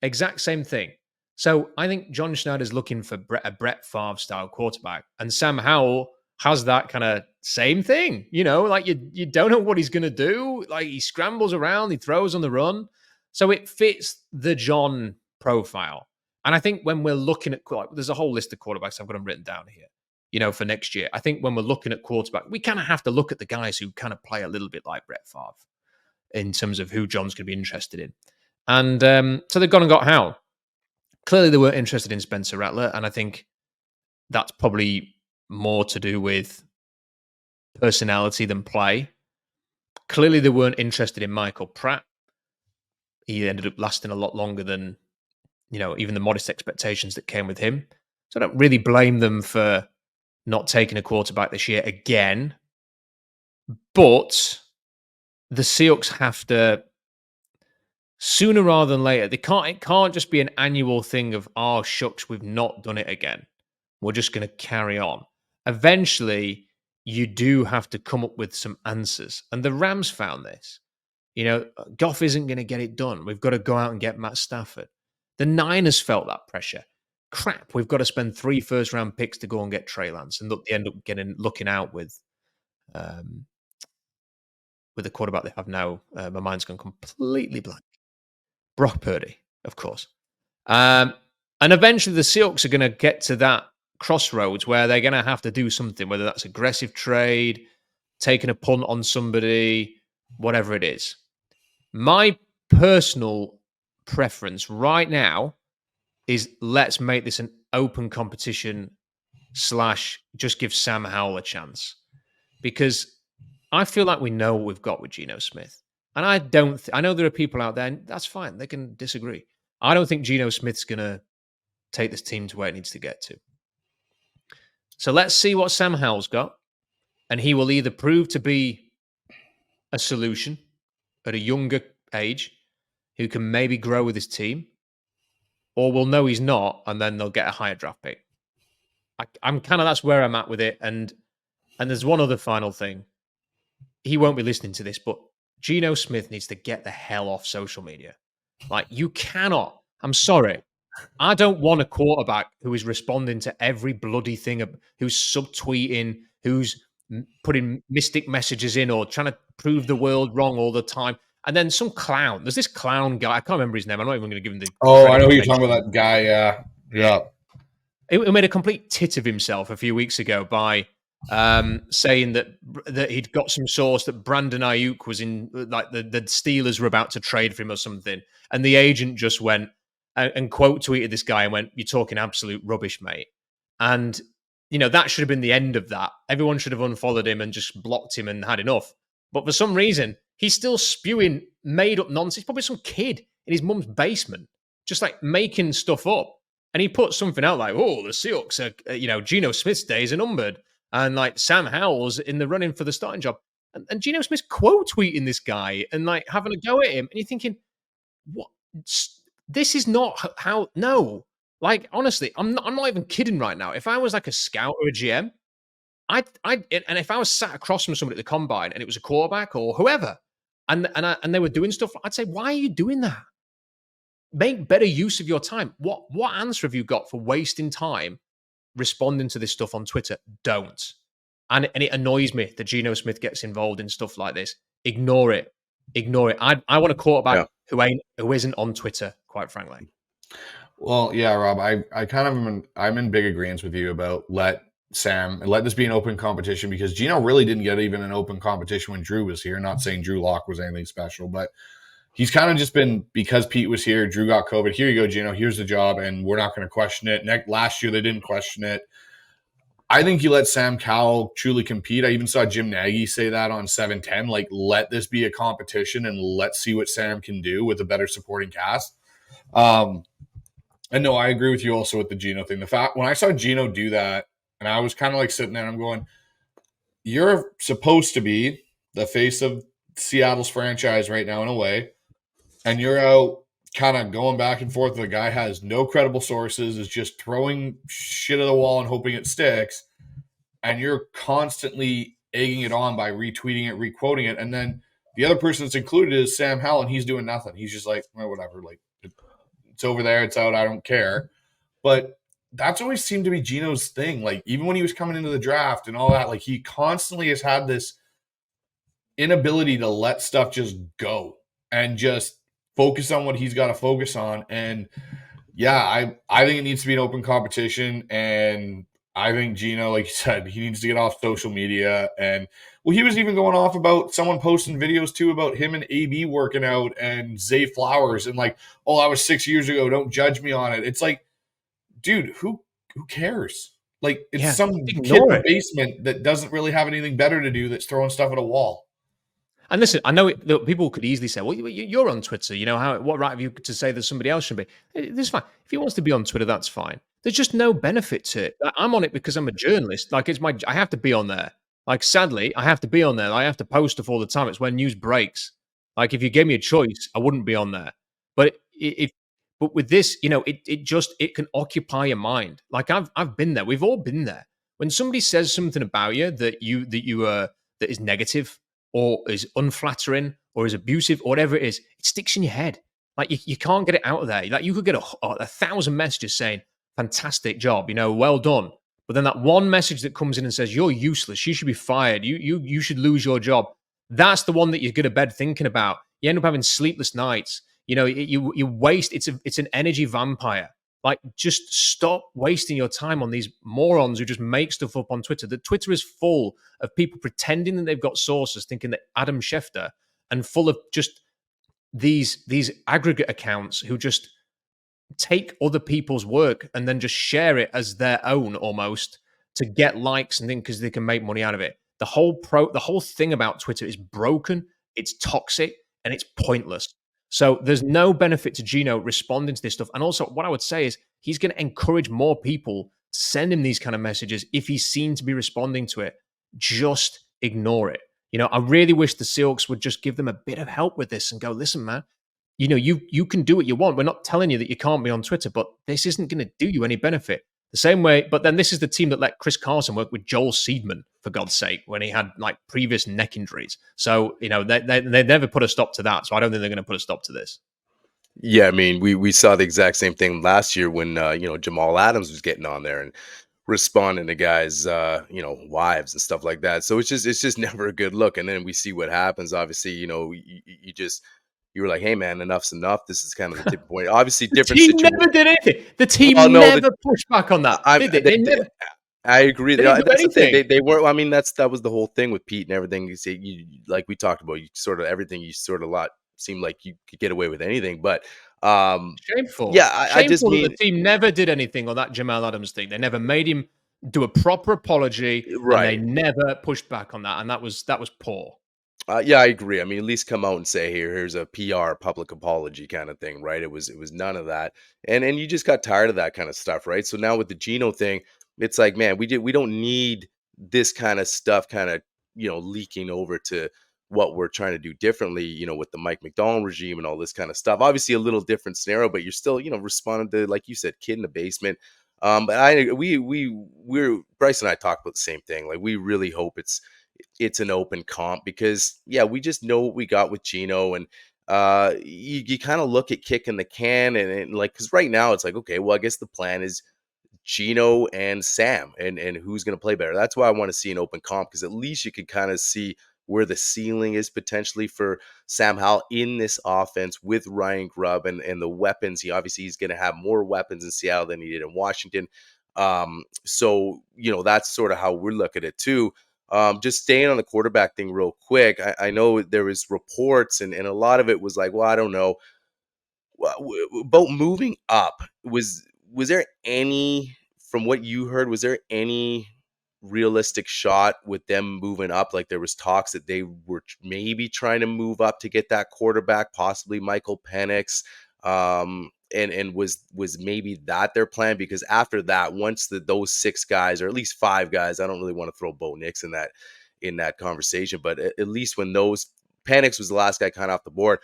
exact same thing. So I think John Schneider's looking for a Brett Favre-style quarterback. And Sam Howell has that kind of same thing. Like you don't know what he's going to do. Like, he scrambles around, he throws on the run. So it fits the John profile. And I think when we're looking at, there's a whole list of quarterbacks I've got them written down here, for next year. I think when we're looking at quarterback, we kind of have to look at the guys who kind of play a little bit like Brett Favre in terms of who John's going to be interested in. And so they've gone and got Howell. Clearly, they weren't interested in Spencer Rattler, and I think that's probably more to do with personality than play. Clearly, they weren't interested in Michael Pratt. He ended up lasting a lot longer than, even the modest expectations that came with him. So I don't really blame them for not taking a quarterback this year again. But the Seahawks have to, sooner rather than later, it can't just be an annual thing of, oh, shucks, we've not done it again. We're just going to carry on. Eventually, you do have to come up with some answers. And the Rams found this. Goff isn't going to get it done. We've got to go out and get Matt Stafford. The Niners felt that pressure. Crap, we've got to spend 3 first-round picks to go and get Trey Lance. And look, they end up looking out with the quarterback they have now. My mind's gone completely blank. Brock Purdy, of course. And eventually the Seahawks are going to get to that crossroads where they're going to have to do something, whether that's aggressive trade, taking a punt on somebody, whatever it is. My personal preference right now is let's make this an open competition / just give Sam Howell a chance. Because I feel like we know what we've got with Geno Smith. And I know there are people out there, and that's fine. They can disagree. I don't think Geno Smith's going to take this team to where it needs to get to. So let's see what Sam Howell's got. And he will either prove to be a solution at a younger age who can maybe grow with his team, or we'll know he's not, and then they'll get a higher draft pick. That's where I'm at with it. And there's one other final thing. He won't be listening to this, but Geno Smith needs to get the hell off social media. Like, you cannot. I'm sorry. I don't want a quarterback who is responding to every bloody thing, who's subtweeting, who's putting mystic messages in or trying to prove the world wrong all the time. And then some clown. There's this clown guy. I can't remember his name. I'm not even going to give him the.
Oh, I know who you're talking about. That guy. Yeah.
he made a complete tit of himself a few weeks ago by saying that he'd got some source that Brandon Ayuk was in, like the Steelers were about to trade for him or something, and the agent just went and quote tweeted this guy and went, "You're talking absolute rubbish, mate." And that should have been the end of that. Everyone should have unfollowed him and just blocked him and had enough. But for some reason, he's still spewing made up nonsense. Probably some kid in his mum's basement, just like making stuff up. And he put something out like, "Oh, the Seahawks are, Geno Smith's days are numbered." And like Sam Howell's in the running for the starting job. And Geno Smith's quote tweeting this guy and like having a go at him. And you're thinking, what? This is not how, no. Like, honestly, I'm not even kidding right now. If I was like a scout or a GM, and if I was sat across from somebody at the combine and it was a quarterback or whoever, and they were doing stuff, I'd say, why are you doing that? Make better use of your time. What answer have you got for wasting time responding to this stuff on Twitter? Don't. And it annoys me that Geno Smith gets involved in stuff like this. Ignore it. I want a quarterback who isn't on Twitter, quite frankly.
Well, yeah, Rob, I kind of I'm in big agreement with you about let this be an open competition, because Geno really didn't get even an open competition when Drew was here. Not saying Drew Lock was anything special, but he's kind of just been, because Pete was here, Drew got COVID. Here you go, Geno. Here's the job, and we're not going to question it. Last year, they didn't question it. I think you let Sam Cowell truly compete. I even saw Jim Nagy say that on 710. Like, let this be a competition, and let's see what Sam can do with a better supporting cast. And no, I agree with you also with the Geno thing. The fact, when I saw Geno do that, and I was kind of like sitting there, and I'm going, you're supposed to be the face of Seattle's franchise right now in a way, and you're out kind of going back and forth. The guy has no credible sources, is just throwing shit at the wall and hoping it sticks, and you're constantly egging it on by retweeting it, requoting it, and then the other person that's included is Sam Howell, and he's doing nothing. He's just like, well, whatever, like, it's over there, it's out, I don't care. But that's always seemed to be Geno's thing. Like, even when he was coming into the draft and all that, like, he constantly has had this inability to let stuff just go and just focus on what he's got to focus on. And yeah, I think it needs to be an open competition. And I think Geno, like you said, he needs to get off social media. And well, he was even going off about someone posting videos too about him and AB working out and Zay Flowers and like, oh, I was 6 years ago, don't judge me on it. It's like, dude, who cares? Like, it's some kid in the basement that doesn't really have anything better to do that's throwing stuff at a wall.
And listen, I know people could easily say, well, you're on Twitter. What right have you to say that somebody else should be? This is fine. If he wants to be on Twitter, that's fine. There's just no benefit to it. I'm on it because I'm a journalist. Like, I have to be on there. Like, sadly, I have to be on there. I have to post stuff all the time. It's when news breaks. Like, if you gave me a choice, I wouldn't be on there. But but with this, it can occupy your mind. Like, I've been there. We've all been there. When somebody says something about you that is negative, or is unflattering, or is abusive, or whatever it is, it sticks in your head. Like, you can't get it out of there. Like, you could get 1,000 messages saying, fantastic job, well done. But then that one message that comes in and says, you're useless, you should be fired, you should lose your job. That's the one that you go to bed thinking about. You end up having sleepless nights. You waste, it's an energy vampire. Like, just stop wasting your time on these morons who just make stuff up on Twitter. The Twitter is full of people pretending that they've got sources, thinking that Adam Schefter, and full of just these aggregate accounts who just take other people's work and then just share it as their own almost to get likes and things because they can make money out of it. The whole thing about Twitter is broken, it's toxic, and it's pointless. So there's no benefit to Geno responding to this stuff. And also, what I would say is he's going to encourage more people to send him these kind of messages if he's seen to be responding to it. Just ignore it. I really wish the Seahawks would just give them a bit of help with this and go, listen, man, you can do what you want. We're not telling you that you can't be on Twitter, but this isn't going to do you any benefit. The same way, but then this is the team that let Chris Carson work with Joel Seedman, for God's sake, when he had like previous neck injuries. So, they never put a stop to that. So I don't think they're going to put a stop to this.
Yeah, I mean, we saw the exact same thing last year when, Jamal Adams was getting on there and responding to guys, wives and stuff like that. So it's just never a good look. And then we see what happens. Obviously, you just you were like, hey man, enough's enough. This is kind of the tipping point. Obviously,
The
different
team
situation.
never did anything. The team
Well, no,
never pushed back on that, did they?
I agree.
They didn't do
That's the thing.
anything.
They weren't. I mean, that was the whole thing with Pete and everything. You say, like we talked about, you sort of everything. You sort of lot seemed like you could get away with anything, but
Shameful.
yeah, I just
Shameful that
mean
the team never did anything on that Jamal Adams thing. They never made him do a proper apology, and they
right.
never pushed back on that. And that was poor.
Yeah, I agree. I mean, at least come out and say, here's a PR public apology kind of thing, right? It was none of that, and you just got tired of that kind of stuff, right? So now with the Geno thing, it's like, man, we don't need this kind of stuff, kind of leaking over to what we're trying to do differently, with the Mike McDonald regime and all this kind of stuff. Obviously, a little different scenario, but you're still, responding to, like you said, kid in the basement. But we're Bryce and I talked about the same thing. Like, we really hope it's an open comp because we just know what we got with Geno, and you kind of look at kicking the can and like, because right now it's like, okay, well, I guess the plan is Geno and Sam and who's going to play better. That's why I want to see an open comp, because at least you can kind of see where the ceiling is potentially for Sam Howell in this offense with Ryan Grubb and the weapons. He's going to have more weapons in Seattle than he did in Washington. So that's sort of how we're looking at it too. Just staying on the quarterback thing real quick. I know there was reports and a lot of it was like, well, I don't know about moving up. Was there any, from what you heard, was there any realistic shot with them moving up? Like, there was talks that they were maybe trying to move up to get that quarterback, possibly Michael Penix. And was maybe that their plan? Because after that, once those 6 guys, or at least 5 guys, I don't really want to throw Bo Nix in that conversation, but at least when those, Penix was the last guy kind of off the board.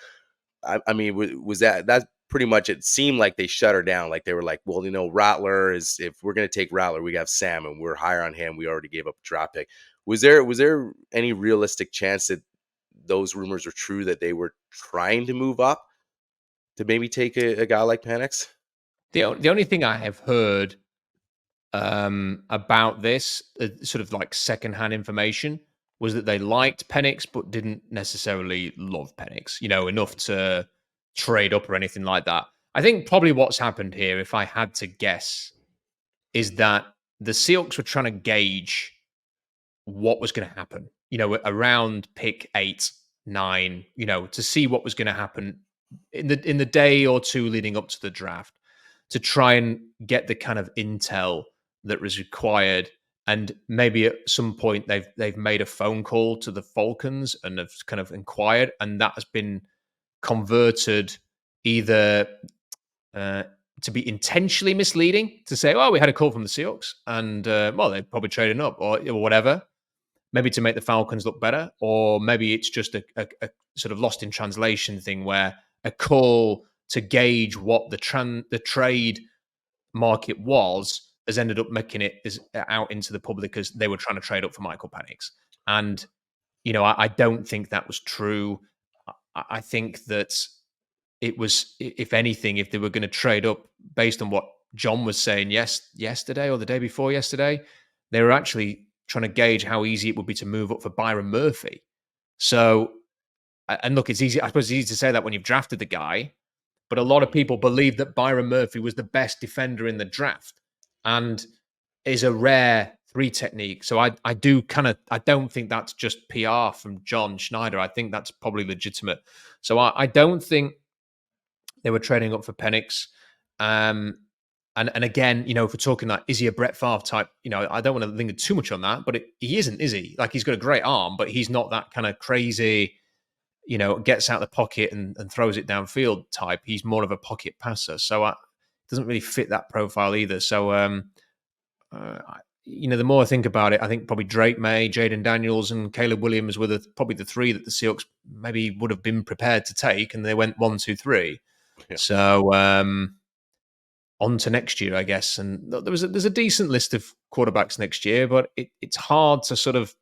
I mean, was that pretty much, it seemed like they shut her down. Like, they were like, well, Rattler is, if we're going to take Rattler, we have Sam and we're higher on him. We already gave up a draft pick. Was there any realistic chance that those rumors are true, that they were trying to move up to maybe take a guy like Penix?
The only thing I have heard about this, sort of like secondhand information, was that they liked Penix but didn't necessarily love Penix, enough to trade up or anything like that. I think probably what's happened here, if I had to guess, is that the Seahawks were trying to gauge what was going to happen, around pick 8, 9, to see what was going to happen in the day or two leading up to the draft, to try and get the kind of intel that was required. And maybe at some point they've made a phone call to the Falcons and have kind of inquired, and that has been converted either to be intentionally misleading, to say, oh, we had a call from the Seahawks and well, they're probably trading up or whatever, maybe to make the Falcons look better, or maybe it's just a sort of lost in translation thing where a call to gauge what the trade market was has ended up making it out into the public as they were trying to trade up for Michael Penix. And, I don't think that was true. I think that it was, if anything, if they were going to trade up based on what John was saying yesterday or the day before yesterday, they were actually trying to gauge how easy it would be to move up for Byron Murphy. So, and look, it's easy. I suppose it's easy to say that when you've drafted the guy, but a lot of people believe that Byron Murphy was the best defender in the draft and is a rare 3 technique. So I don't think that's just PR from John Schneider. I think that's probably legitimate. So I don't think they were trading up for Penix. And again, if we're talking like, is he a Brett Favre type? I don't want to linger too much on that, but he isn't, is he? Like, he's got a great arm, but he's not that kind of crazy, gets out of the pocket and throws it downfield type. He's more of a pocket passer. So doesn't really fit that profile either. So, the more I think about it, I think probably Drake May, Jaden Daniels, and Caleb Williams were probably the 3 that the Seahawks maybe would have been prepared to take, and they went 1, 2, 3. Yeah. So on to next year, I guess. And there's a decent list of quarterbacks next year, but it's hard to sort of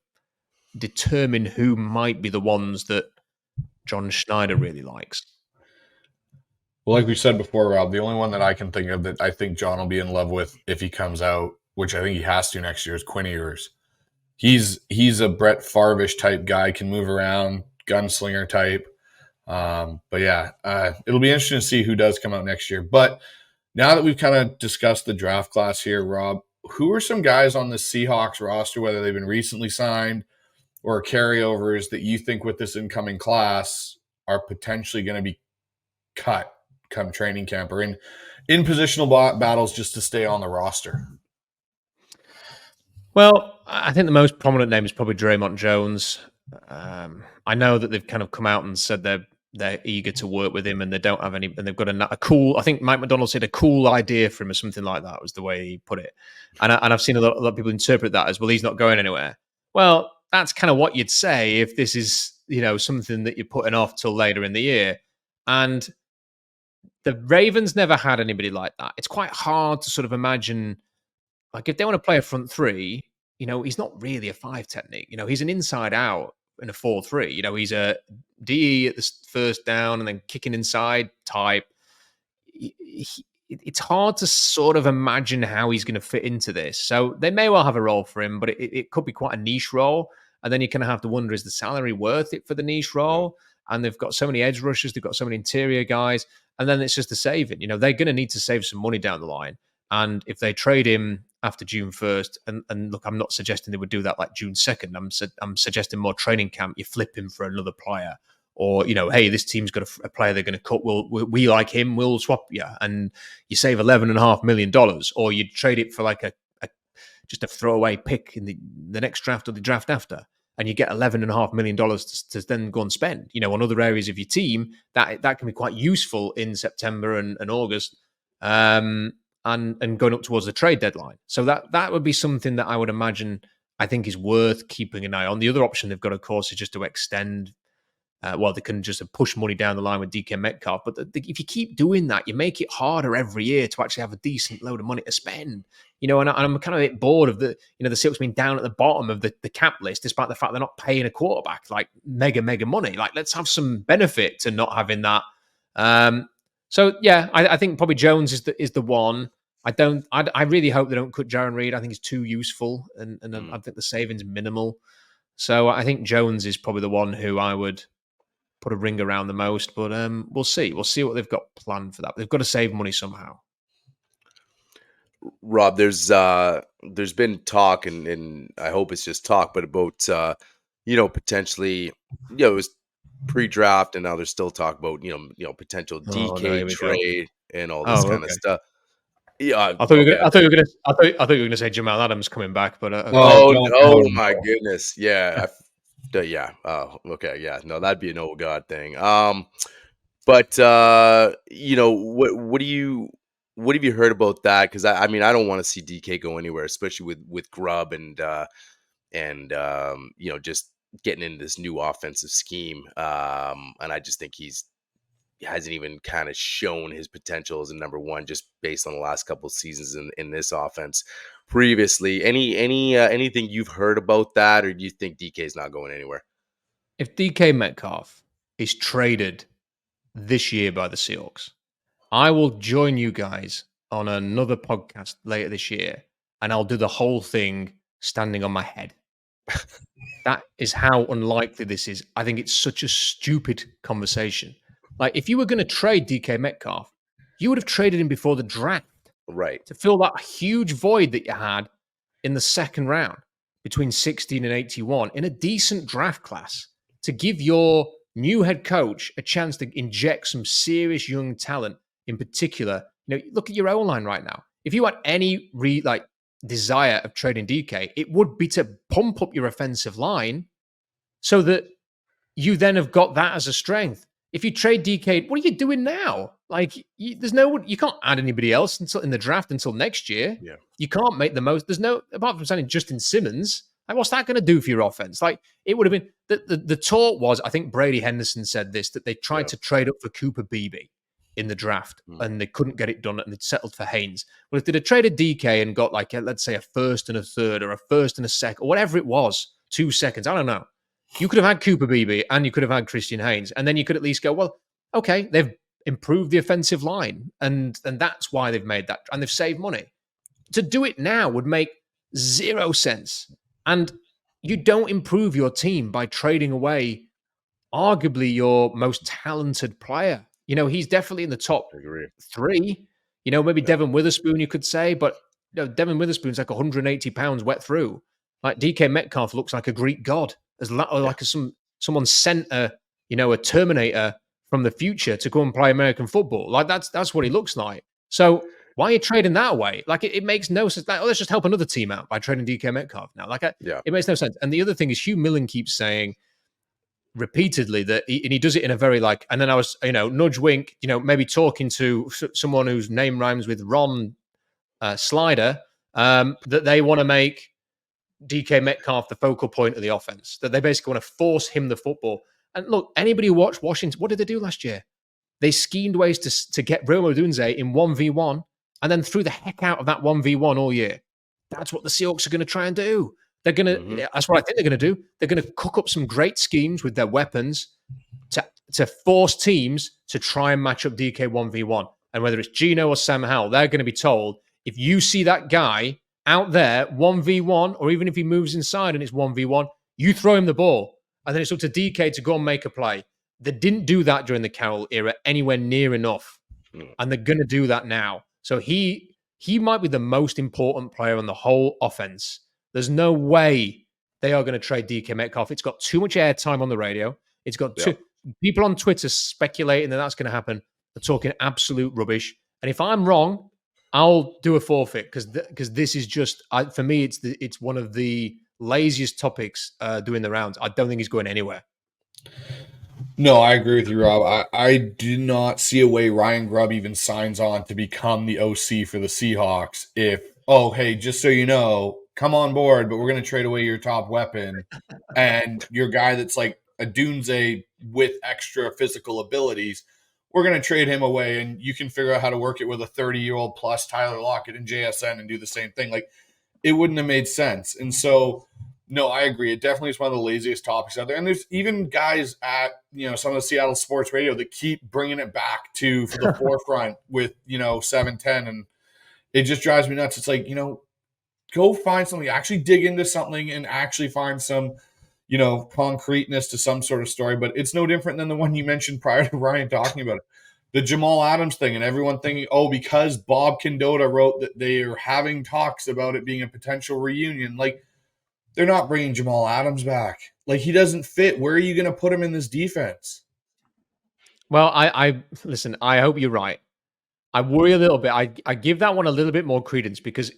determine who might be the ones that John Schneider really likes.
Well, like we said before, Rob, the only one that I can think of that I think John will be in love with if he comes out, which I think he has to next year, is Quinn Ewers. He's a Brett Favre-ish type guy, can move around, gunslinger type. But yeah, it'll be interesting to see who does come out next year. But now that we've kind of discussed the draft class here, Rob, who are some guys on the Seahawks roster, whether they've been recently signed or carryovers, that you think with this incoming class are potentially going to be cut come training camp or in positional battles just to stay on the roster?
Well, I think the most prominent name is probably Draymond Jones. I know that they've kind of come out and said they're eager to work with him, and they don't have any, and they've got a cool. I think Mike McDonald said a cool idea for him, or something like that was the way he put it. And I've seen a lot of people interpret that as, well, he's not going anywhere. Well, that's kind of what you'd say if this is, something that you're putting off till later in the year. And the Ravens never had anybody like that. It's quite hard to sort of imagine, like, if they want to play a front three, he's not really a 5 technique. He's an inside out in a 4-3. He's a DE at the first down and then kicking inside type. It's hard to sort of imagine how he's going to fit into this. So they may well have a role for him, but it could be quite a niche role. And then you kind of have to wonder, is the salary worth it for the niche role? And they've got so many edge rushers, they've got so many interior guys, and then it's just a saving. They're going to need to save some money down the line. And if they trade him after June 1st, and look, I'm not suggesting they would do that like June 2nd. I'm suggesting more training camp. You flip him for another player, or hey, this team's got a player they're going to cut. We like him. We'll swap you, and you save $11.5 million, or you trade it for like just a throwaway pick in the next draft or the draft after, and you get $11.5 million to then go and spend. On other areas of your team, that can be quite useful in September and August. And going up towards the trade deadline. So that would be something that I would imagine, I think, is worth keeping an eye on. The other option they've got, of course, is just to extend. They can just push money down the line with DK Metcalf. But if you keep doing that, you make it harder every year to actually have a decent load of money to spend. And I'm kind of a bit bored of the Seahawks being down at the bottom of the cap list, despite the fact they're not paying a quarterback like mega money. Like, let's have some benefit to not having that. So yeah, I think probably Jones is the one. I really hope they don't cut Jarran Reed. I think he's too useful, and I think the savings minimal. So I think Jones is probably the one who I would put a ring around the most. But we'll see. We'll see what they've got planned for that. They've got to save money somehow.
Rob, there's been talk, and I hope it's just talk, but about potentially, it was pre-draft, and now there's still talk about potential DK trade and all this kind of stuff. Yeah,
I thought you were going to say Jamal Adams coming back, but
oh my goodness, yeah, yeah. Okay, yeah, no, that'd be an old god thing. But what have you heard about that? Because I mean, I don't want to see DK go anywhere, especially with Grubb and just getting into this new offensive scheme. And I just think he hasn't even kind of shown his potential as a number one, just based on the last couple of seasons in this offense previously. Anything you've heard about that, or do you think DK is not going anywhere?
If DK Metcalf is traded this year by the Seahawks, I will join you guys on another podcast later this year, and I'll do the whole thing standing on my head. That is how unlikely this is. I think it's such a stupid conversation. Like, if you were going to trade DK Metcalf, you would have traded him before the draft.
Right.
To fill that huge void that you had in the second round between 16 and 81 in a decent draft class, to give your new head coach a chance to inject some serious young talent. In particular, look at your O-line right now. If you had any desire of trading DK, it would be to pump up your offensive line so that you then have got that as a strength. If you trade DK, what are you doing now? Like, you can't add anybody else until in the draft until next year.
Yeah.
You can't make the most. There's no, apart from signing Justin Simmons, like, what's that going to do for your offense? Like, it would have been the talk was, I think Brady Henderson said this, that they tried to trade up for Cooper Beebe in the draft, and they couldn't get it done, and they'd settled for Haynes. Well, if they'd have traded DK and got let's say a first and a third, or a first and a second, or whatever it was, 2 seconds, I don't know. You could have had Cooper Beebe and you could have had Christian Haynes, and then you could at least go, well, okay, they've improved the offensive line, and that's why they've made that, and they've saved money. To do it now would make zero sense, and you don't improve your team by trading away arguably your most talented player. He's definitely in the top
I agree.
3. Maybe
Yeah.
Devin Witherspoon, you could say, but Devin Witherspoon's like 180 pounds wet through. Like DK Metcalf looks like a Greek god, like someone sent a Terminator from the future to go and play American football. Like that's what he looks like. So why are you trading that away? Like it makes no sense. Like, let's just help another team out by trading DK Metcalf now.
Yeah.
It makes no sense. And the other thing is Hugh Millen keeps saying repeatedly that he does it in a very and then I was, nudge wink, maybe talking to someone whose name rhymes with Ron Slider, that they want to make DK Metcalf the focal point of the offense, that they basically want to force him the football. And look, anybody who watched Washington, what did they do last year? They schemed ways to get Rome Odunze in 1v1 and then threw the heck out of that 1v1 all year. That's what the Seahawks are going to try and do. They're going to, that's what I think they're going to do. They're going to cook up some great schemes with their weapons to force teams to try and match up DK 1v1. And whether it's Geno or Sam Howell, they're going to be told, if you see that guy out there 1v1, or even if he moves inside and it's 1v1, you throw him the ball. And then it's up to DK to go and make a play. They didn't do that during the Carroll era anywhere near enough. And they're going to do that now. So he might be the most important player on the whole offense. There's no way they are going to trade DK Metcalf. It's got too much airtime on the radio. It's got people on Twitter speculating that that's going to happen. They're talking absolute rubbish. And if I'm wrong, I'll do a forfeit because this is just, for me, it's one of the laziest topics doing the rounds. I don't think he's going anywhere.
No, I agree with you, Rob. I do not see a way Ryan Grubb even signs on to become the OC for the Seahawks if, oh, hey, just so you know, come on board, but we're going to trade away your top weapon and your guy that's like a Dunze with extra physical abilities. We're going to trade him away, and you can figure out how to work it with a 30-year-old plus Tyler Lockett and JSN and do the same thing. Like, it wouldn't have made sense. And so, no, I agree. It definitely is one of the laziest topics out there. And there's even guys at, some of the Seattle sports radio that keep bringing it back for the forefront with, 7-10. And it just drives me nuts. It's like, go find something, actually dig into something and actually find some, concreteness to some sort of story. But it's no different than the one you mentioned prior to Ryan talking about it. The Jamal Adams thing, and everyone thinking, oh, because Bob Condotta wrote that they are having talks about it being a potential reunion. Like, they're not bringing Jamal Adams back. Like, he doesn't fit. Where are you going to put him in this defense?
Well, I listen, I hope you're right. I worry a little bit. I give that one a little bit more credence because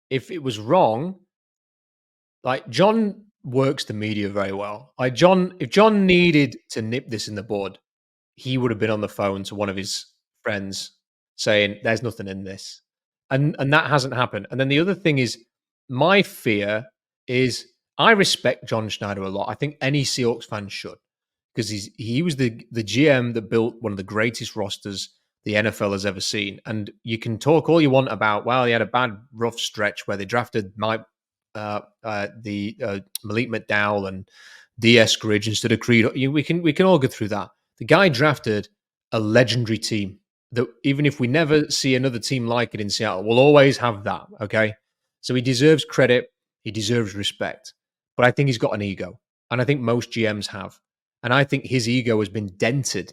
if it was wrong, like John works the media very well. Like if John needed to nip this in the bud, he would have been on the phone to one of his friends saying, there's nothing in this. And that hasn't happened. And then the other thing is, my fear is I respect John Schneider a lot. I think any Seahawks fan should, because he was the GM that built one of the greatest rosters the NFL has ever seen. And you can talk all you want about, well, he had a bad, rough stretch where they drafted Malik McDowell and D. Eskridge instead of Creed. We can all go through that. The guy drafted a legendary team that even if we never see another team like it in Seattle, we'll always have that, okay? So he deserves credit. He deserves respect. But I think he's got an ego. And I think most GMs have. And I think his ego has been dented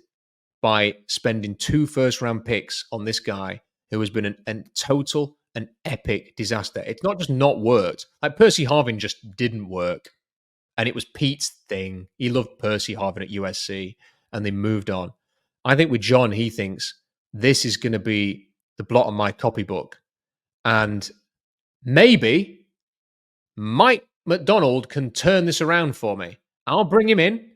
by spending 2 first-round picks on this guy who has been an total and epic disaster. It's not just not worked. Like Percy Harvin just didn't work. And it was Pete's thing. He loved Percy Harvin at USC. And they moved on. I think with John, he thinks this is going to be the blot on my copybook. And maybe Mike McDonald can turn this around for me. I'll bring him in.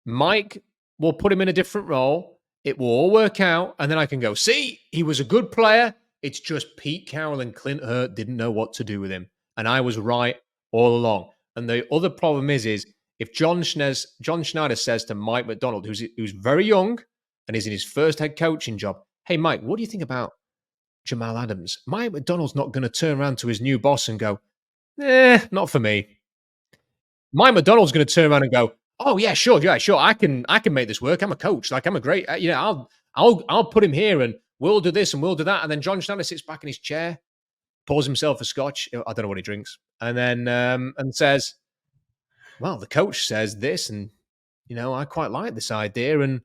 Mike will put him in a different role. It will all work out. And then I can go, see, he was a good player. It's just Pete Carroll and Clint Hurt didn't know what to do with him. And I was right all along. And the other problem is if John Schneider says to Mike McDonald, who's very young and is in his first head coaching job, hey, Mike, what do you think about Jamal Adams? Mike McDonald's not going to turn around to his new boss and go, not for me. Mike McDonald's going to turn around and go, oh, yeah, sure. I can make this work. I'm a coach. Like, I'm a great, I'll put him here and we'll do this and we'll do that. And then John Schneider sits back in his chair, pours himself a scotch. I don't know what he drinks. And then, and says, well, the coach says this and, I quite like this idea, and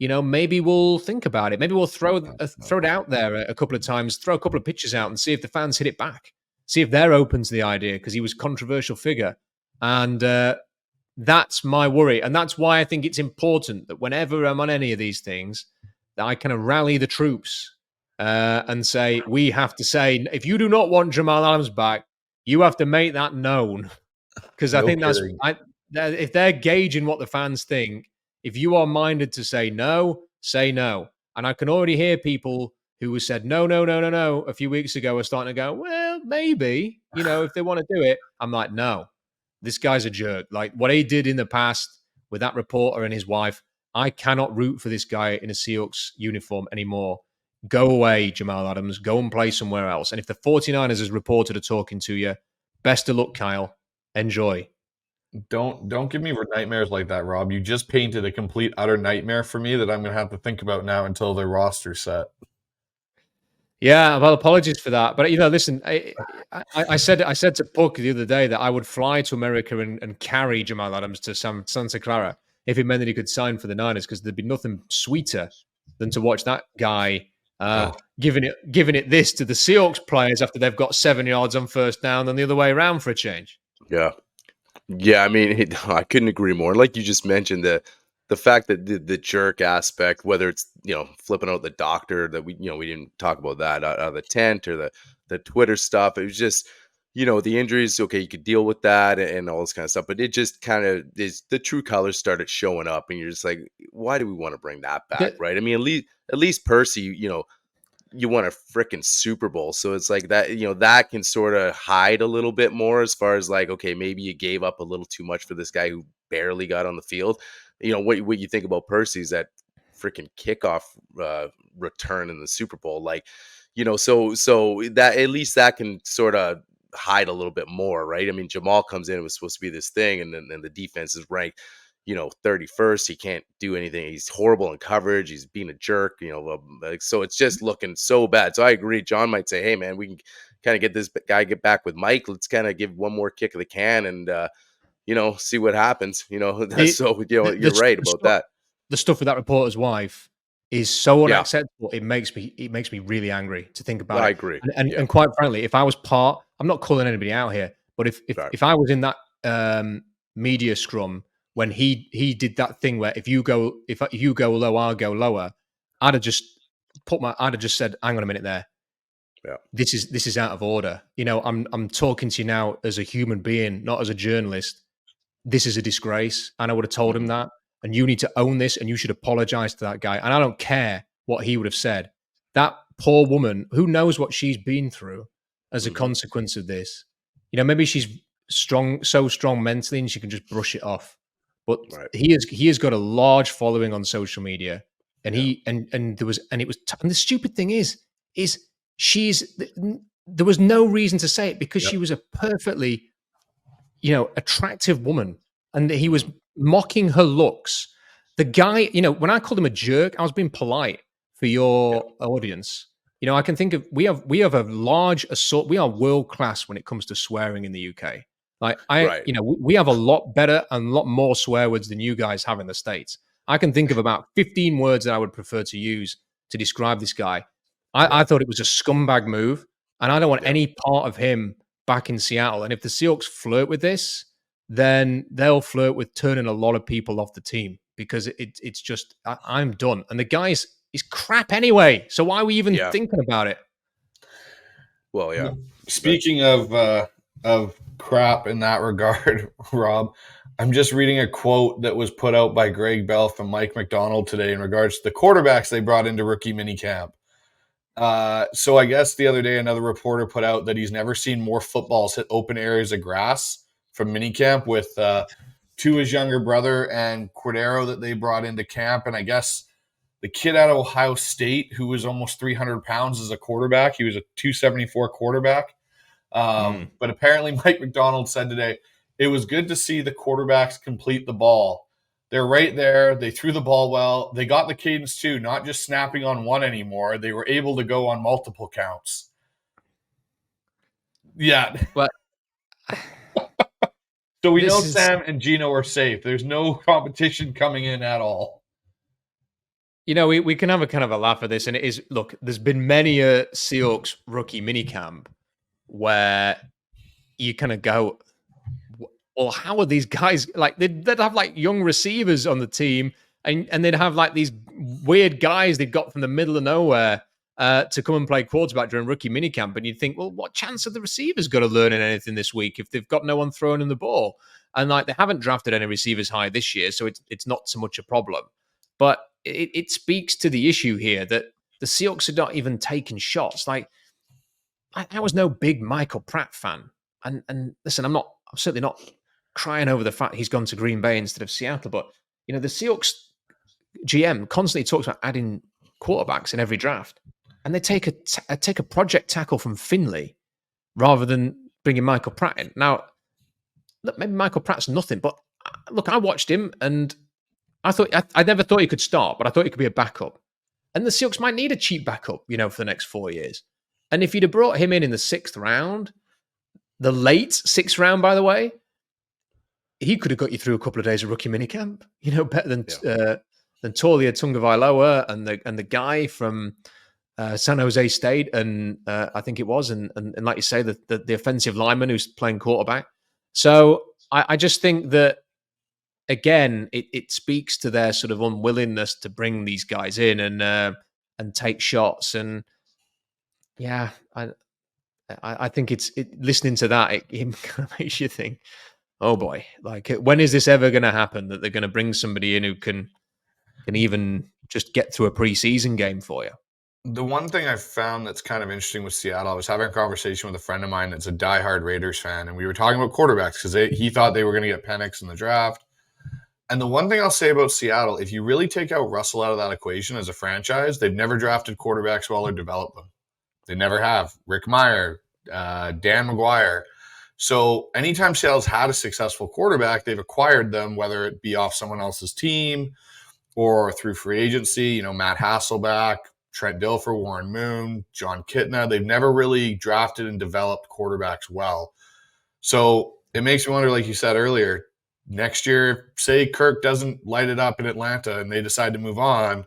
maybe we'll think about it. Maybe we'll throw it out there a couple of times, throw a couple of pitches out, and see if the fans hit it back, see if they're open to the idea, because he was a controversial figure, and that's my worry, and that's why I think it's important that whenever I'm on any of these things, that I kind of rally the troops and say, we have to say, if you do not want Jamal Adams back, you have to make that known, because I think if they're gauging what the fans think, if you are minded to say no, say no. And I can already hear people who said no a few weeks ago are starting to go, well, maybe, if they want to do it. I'm like, no, this guy's a jerk. Like what he did in the past with that reporter and his wife, I cannot root for this guy in a Seahawks uniform anymore. Go away, Jamal Adams. Go and play somewhere else. And if the 49ers, as reported, are talking to you, best of luck, Kyle. Enjoy.
Don't give me nightmares like that, Rob. You just painted a complete utter nightmare for me that I'm going to have to think about now until the roster's set.
Yeah, well, apologies for that. But listen, I said to Puck the other day that I would fly to America and carry Jamal Adams to Santa Clara if it meant that he could sign for the Niners, because there'd be nothing sweeter than to watch that guy giving it this to the Seahawks players after they've got 7 yards on first down than the other way around for a change.
Yeah. Yeah, I mean, I couldn't agree more. Like you just mentioned, the fact that the jerk aspect, whether it's flipping out the doctor, that we didn't talk about that out of the tent, or the Twitter stuff. It was just the injuries. Okay, you could deal with that and all this kind of stuff, but it just kind of is, the true colors started showing up, and you're just like, why do we want to bring that back, right? I mean, at least Percy, you won a freaking Super Bowl. So it's like that, that can sort of hide a little bit more, as far as like, okay, maybe you gave up a little too much for this guy who barely got on the field. What you think about Percy's that freaking kickoff return in the Super Bowl, like, so that at least that can sort of hide a little bit more, right? I mean, Jamal comes in, it was supposed to be this thing, and then the defense is ranked 31st. He can't do anything. He's horrible in coverage. He's being a jerk, so it's just looking so bad. So I agree. John might say, hey man, we can kind of get this guy, get back with Mike. Let's kind of give one more kick of the can and, see what happens, you're right about that.
The stuff with that reporter's wife is so unacceptable. It makes me really angry to think about it.
I agree.
And quite frankly, if I was I'm not calling anybody out here, but if I was in that media scrum when he did that thing where if you go low, I'll go lower, I'd have just said, hang on a minute there.
Yeah.
This is out of order. I'm talking to you now as a human being, not as a journalist. This is a disgrace. And I would have told him that. And you need to own this, and you should apologize to that guy. And I don't care what he would have said. That poor woman, who knows what she's been through as a consequence of this. Maybe she's so strong mentally, and she can just brush it off. But he has got a large following on social media, and the stupid thing is there was no reason to say it, because she was a perfectly attractive woman, and he was mocking her looks. The guy, when I called him a jerk, I was being polite for your audience. I can think of, we have a large assault. We are world class when it comes to swearing in the UK. We have a lot better and a lot more swear words than you guys have in the States. I can think of about 15 words that I would prefer to use to describe this guy. I thought it was a scumbag move, and I don't want any part of him back in Seattle. And if the Seahawks flirt with this, then they'll flirt with turning a lot of people off the team, because it's just, I'm done. And the guy's crap anyway. So why are we even thinking about it?
Well, yeah.
Speaking of crap in that regard, Rob, I'm just reading a quote that was put out by Greg Bell from Mike McDonald today in regards to the quarterbacks they brought into rookie minicamp. So I guess the other day, another reporter put out that he's never seen more footballs hit open areas of grass from minicamp with to his younger brother and Cordero that they brought into camp. And I guess the kid out of Ohio State, who was almost 300 pounds as a quarterback, he was a 274 quarterback. But apparently Mike McDonald said today, it was good to see the quarterbacks complete the ball. They're right there. They threw the ball well. They got the cadence too, not just snapping on one anymore. They were able to go on multiple counts. Yeah.
But
So we know
This is,
Sam and Geno are safe. There's no competition coming in at all.
we can have a kind of a laugh at this, and it is, look, there's been many a Seahawks rookie minicamp where you kind of go, well, how are these guys, like, they'd have like young receivers on the team, and they'd have like these weird guys they've got from the middle of nowhere to come and play quarterback during rookie minicamp. And you'd think, well, what chance have the receivers got of learning anything this week if they've got no one throwing them the ball? And like, they haven't drafted any receivers high this year, so it's not so much a problem. But it speaks to the issue here that the Seahawks are not even taking shots. Like, I was no big Michael Pratt fan. And listen, I'm certainly not crying over the fact he's gone to Green Bay instead of Seattle. But, the Seahawks GM constantly talks about adding quarterbacks in every draft. And they take a project tackle from Finley rather than bringing Michael Pratt in. Now, look, maybe Michael Pratt's nothing, but look, I watched him and I never thought he could start, but I thought he could be a backup. And the Seahawks might need a cheap backup, for the next 4 years. And if you'd have brought him in the 6th round, the late 6th round, by the way, he could have got you through a couple of days of rookie minicamp, better than Taulia Tungavailoa and the guy from San Jose State, and I think it was, and like you say, the offensive lineman who's playing quarterback. So I just think that, again, it speaks to their sort of unwillingness to bring these guys in and take shots. And yeah, I think listening to that, it kind of makes you think, oh boy, like, when is this ever going to happen that they're going to bring somebody in who can even just get through a preseason game for you?
The one thing I found that's kind of interesting with Seattle, I was having a conversation with a friend of mine that's a diehard Raiders fan, and we were talking about quarterbacks because he thought they were going to get Penix in the draft. And the one thing I'll say about Seattle, if you really take out Russell out of that equation as a franchise, they've never drafted quarterbacks well or developed them. They never have. Rick Meyer, Dan McGuire. So anytime Seattle's had a successful quarterback, they've acquired them, whether it be off someone else's team or through free agency, Matt Hasselbeck, Trent Dilfer, Warren Moon, John Kitna. They've never really drafted and developed quarterbacks well. So it makes me wonder, like you said earlier, next year, say Kirk doesn't light it up in Atlanta and they decide to move on,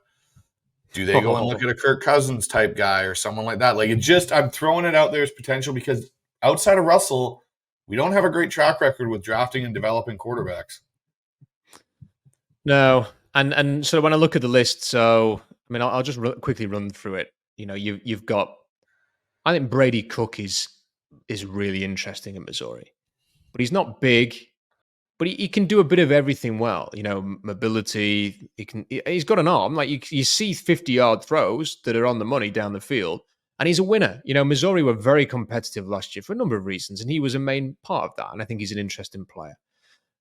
do they go and look at a Kirk Cousins type guy or someone like that? Like, I'm throwing it out there as potential because outside of Russell, we don't have a great track record with drafting and developing quarterbacks.
No. And so when I look at the list, so, I mean, I'll just quickly run through it. You've got, I think Brady Cook is really interesting in Missouri, but he's not big, but he can do a bit of everything well. Mobility. He's got an arm. Like, you see 50-yard throws that are on the money down the field, and he's a winner. Missouri were very competitive last year for a number of reasons, and he was a main part of that. And I think he's an interesting player.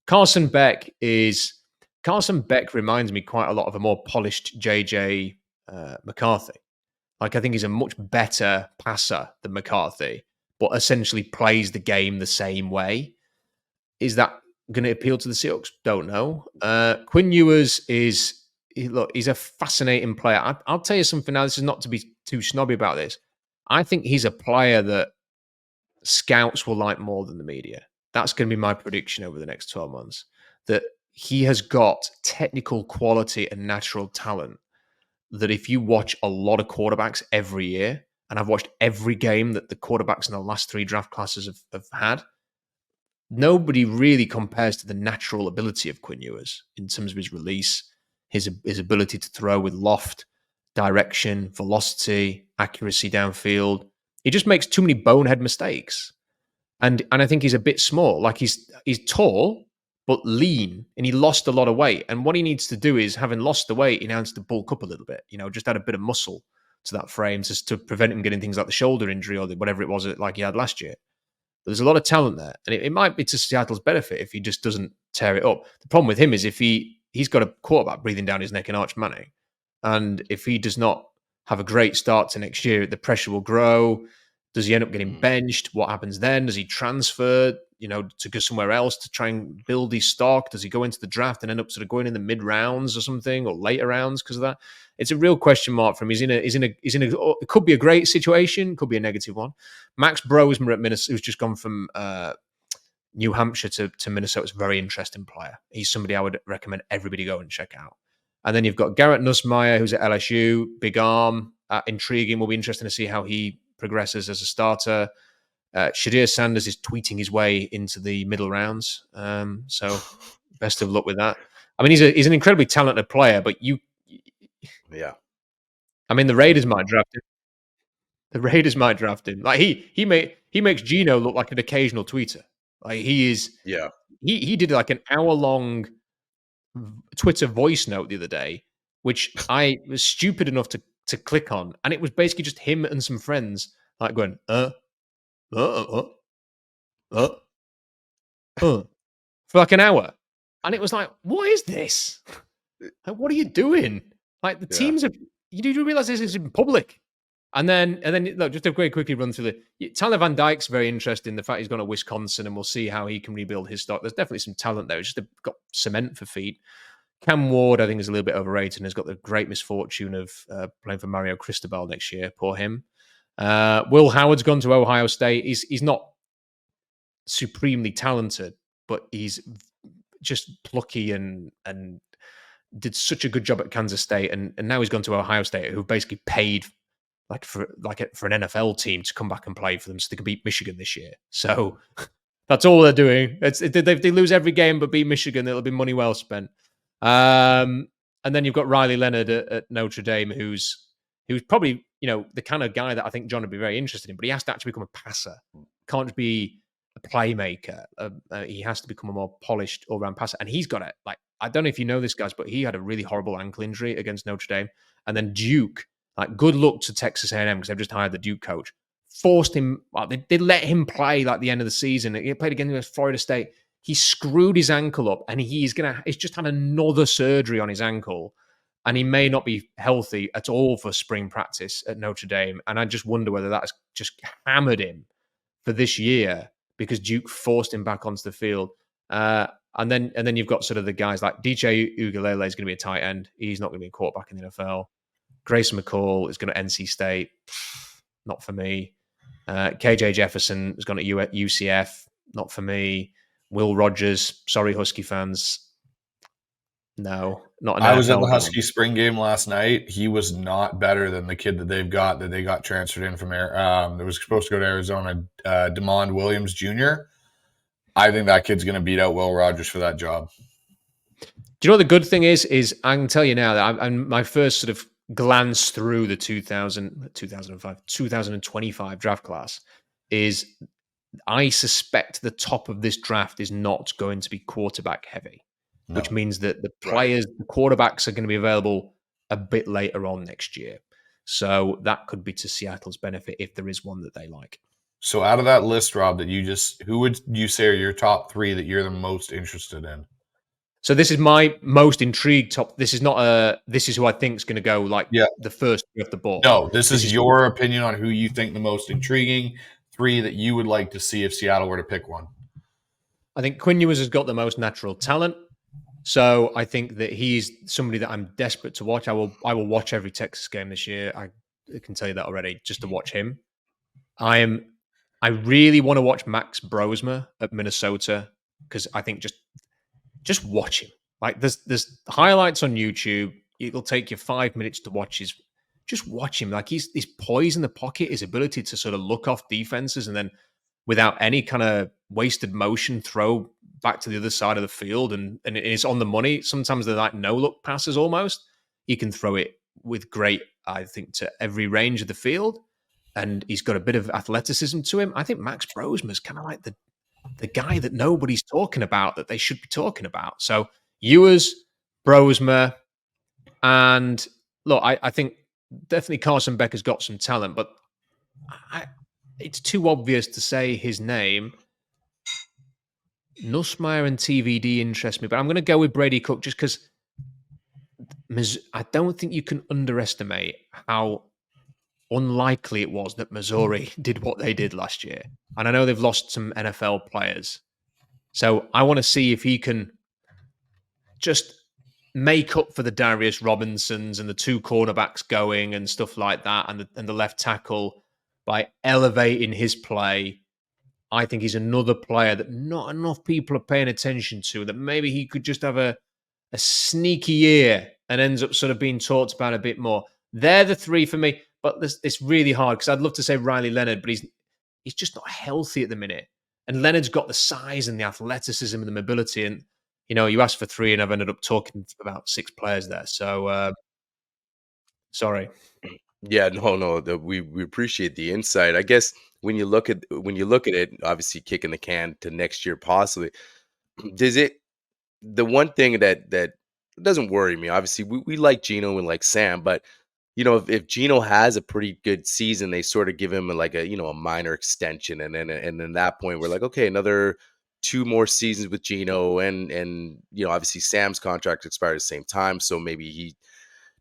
Carson Beck reminds me quite a lot of a more polished JJ McCarthy. Like, I think he's a much better passer than McCarthy, but essentially plays the game the same way. Is that going to appeal to the Seahawks? Don't know. Quinn Ewers he's a fascinating player. I'll tell you something now. This is not to be too snobby about this. I think he's a player that scouts will like more than the media. That's going to be my prediction over the next 12 months. That he has got technical quality and natural talent that if you watch a lot of quarterbacks every year, and I've watched every game that the quarterbacks in the last 3 draft classes have had, nobody really compares to the natural ability of Quinn Ewers in terms of his release, his ability to throw with loft, direction, velocity, accuracy downfield. He just makes too many bonehead mistakes. And I think he's a bit small. Like, he's tall, but lean, and he lost a lot of weight. And what he needs to do is, having lost the weight, he now needs to bulk up a little bit, just add a bit of muscle to that frame just to prevent him getting things like the shoulder injury or whatever it was like he had last year. But there's a lot of talent there. And it might be to Seattle's benefit if he just doesn't tear it up. The problem with him is if he's got a quarterback breathing down his neck in Arch Manning. And if he does not have a great start to next year, the pressure will grow. Does he end up getting benched? What happens then? Does he transfer, to go somewhere else to try and build his stock? Does he go into the draft and end up sort of going in the mid rounds or something, or later rounds because of that? It's a real question mark for him. He's in a. It could be a great situation, could be a negative one. Max Brosmer at Minnesota, who's just gone from New Hampshire to Minnesota is a very interesting player. He's somebody I would recommend everybody go and check out. And then you've got Garrett Nussmeier, who's at LSU, big arm, intriguing. Will be interesting to see how he progresses as a starter. Shadir Sanders is tweeting his way into the middle rounds. So best of luck with that. I mean, he's an incredibly talented player, but
Yeah.
I mean, the Raiders might draft him. The Raiders might draft him. Like he makes Geno look like an occasional tweeter. Like he did like an hour-long Twitter voice note the other day, which I was stupid enough to click on, and it was basically just him and some friends like going for like an hour, and it was like, what is this? Like, what are you doing? Like the teams are. You do realize this is in public. And then look, just to very quickly run through Tyler Van Dyke's very interesting. The fact he's gone to Wisconsin, and we'll see how he can rebuild his stock. There's definitely some talent there. It's just got cement for feet. Cam Ward, I think, is a little bit overrated and has got the great misfortune of playing for Mario Cristobal next year. Poor him. Will Howard's gone to Ohio State. He's not supremely talented, but he's just plucky and did such a good job at Kansas State, and now he's gone to Ohio State, who basically paid for an NFL team to come back and play for them so they can beat Michigan this year. So that's all they're doing. They lose every game but beat Michigan, it'll be money well spent. And then you've got Riley Leonard at Notre Dame, who's probably the kind of guy that I think John would be very interested in, but he has to actually become a passer. Can't be a playmaker. He has to become a more polished all-round passer, and he's got it. Like, I don't know if you know this, guys, but he had a really horrible ankle injury against Notre Dame, and then Duke. Like, good luck to Texas A&M because they've just hired the Duke coach. Forced him. Well, they let him play like the end of the season. He played against Florida State. He screwed his ankle up, and he's just had another surgery on his ankle, and he may not be healthy at all for spring practice at Notre Dame. And I just wonder whether that's just hammered him for this year because Duke forced him back onto the field. And then you've got sort of the guys like DJ Uiagalelei is going to be a tight end. He's not going to be a quarterback in the NFL. Grayson McCall is going to NC State. Not for me. KJ Jefferson has gone to UCF. Not for me. Will Rogers. Sorry, Husky fans. No, not an NFL.
I was at the Husky spring game last night. He was not better than the kid that they got transferred in from that was supposed to go to Arizona, DeMond Williams Jr. I think that kid's going to beat out Will Rogers for that job.
Do you know what the good thing is? I can tell you now that I'm my first sort of glance through the 2025 draft class is I suspect the top of this draft is not going to be quarterback heavy, which means that the players, the quarterbacks are going to be available a bit later on next year. So that could be to Seattle's benefit if there is one that they like.
So out of that list, Rob, who would you say are your top three that you're the most interested in?
So this is my most intrigued top. This is not this is who I think is going to go the first of the ball.
No, this is your opinion on who you think the most intriguing three that you would like to see if Seattle were to pick one.
I think Quinn Ewers has got the most natural talent. So I think that he's somebody that I'm desperate to watch. I will watch every Texas game this year. I can tell you that already, just to watch him. I really want to watch Max Brosmer at Minnesota because I think just watch him. Like there's highlights on YouTube. It'll take you 5 minutes to watch just watch him. Like his poise in the pocket, his ability to sort of look off defenses and then without any kind of wasted motion, throw back to the other side of the field and it's on the money. Sometimes they're like no-look passes almost. He can throw it with great, I think, to every range of the field. And he's got a bit of athleticism to him. I think Max Brosmer is kind of like the guy that nobody's talking about that they should be talking about. So Ewers, Brosmer, and look, I think definitely Carson Becker's got some talent, but it's too obvious to say his name. Nussmeier and TVD interest me, but I'm going to go with Brady Cook just because I don't think you can underestimate how unlikely it was that Missouri did what they did last year. And I know they've lost some NFL players. So I want to see if he can just make up for the Darius Robinsons and the two cornerbacks going and stuff like that and the left tackle by elevating his play I think he's another player that not enough people are paying attention to, that maybe he could just have a sneaky year and ends up sort of being talked about a bit more. They're the three for me, but it's really hard because I'd love to say Riley Leonard, but he's just not healthy at the minute. And Leonard's got the size and the athleticism and the mobility. And, you asked for three and I've ended up talking about 6 players there. So, sorry.
Yeah, no. We appreciate the insight. I guess when you look at it, obviously kicking the can to next year possibly, does it? The one thing that doesn't worry me, obviously, we like Geno and like Sam, but if Geno has a pretty good season, they sort of give him a minor extension, and then that point we're like, okay, another 2 more seasons with Geno, and obviously Sam's contract expired at the same time, so maybe he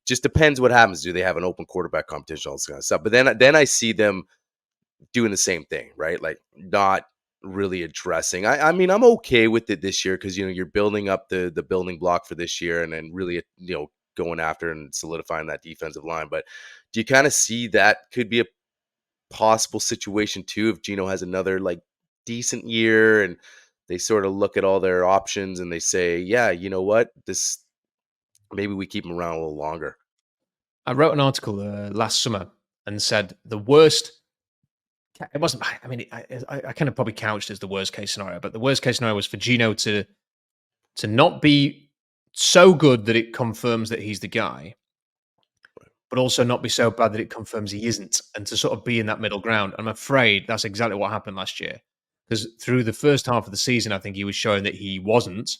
just depends what happens. Do they have an open quarterback competition, all this kind of stuff? But then I see them doing the same thing, right? Like not really addressing. I mean, I'm okay with it this year because you're building up the building block for this year, and then really going after and solidifying that defensive line. But do you kind of see that could be a possible situation too if Geno has another decent year and they sort of look at all their options and they say, yeah, you know what, this maybe we keep him around a little longer.
I wrote an article last summer and said the worst. It wasn't. I mean, I kind of probably couched as the worst case scenario, but the worst case scenario was for Geno to not be so good that it confirms that he's the guy, but also not be so bad that it confirms he isn't, and to sort of be in that middle ground. I'm afraid that's exactly what happened last year, because through the first half of the season, I think he was showing that he wasn't,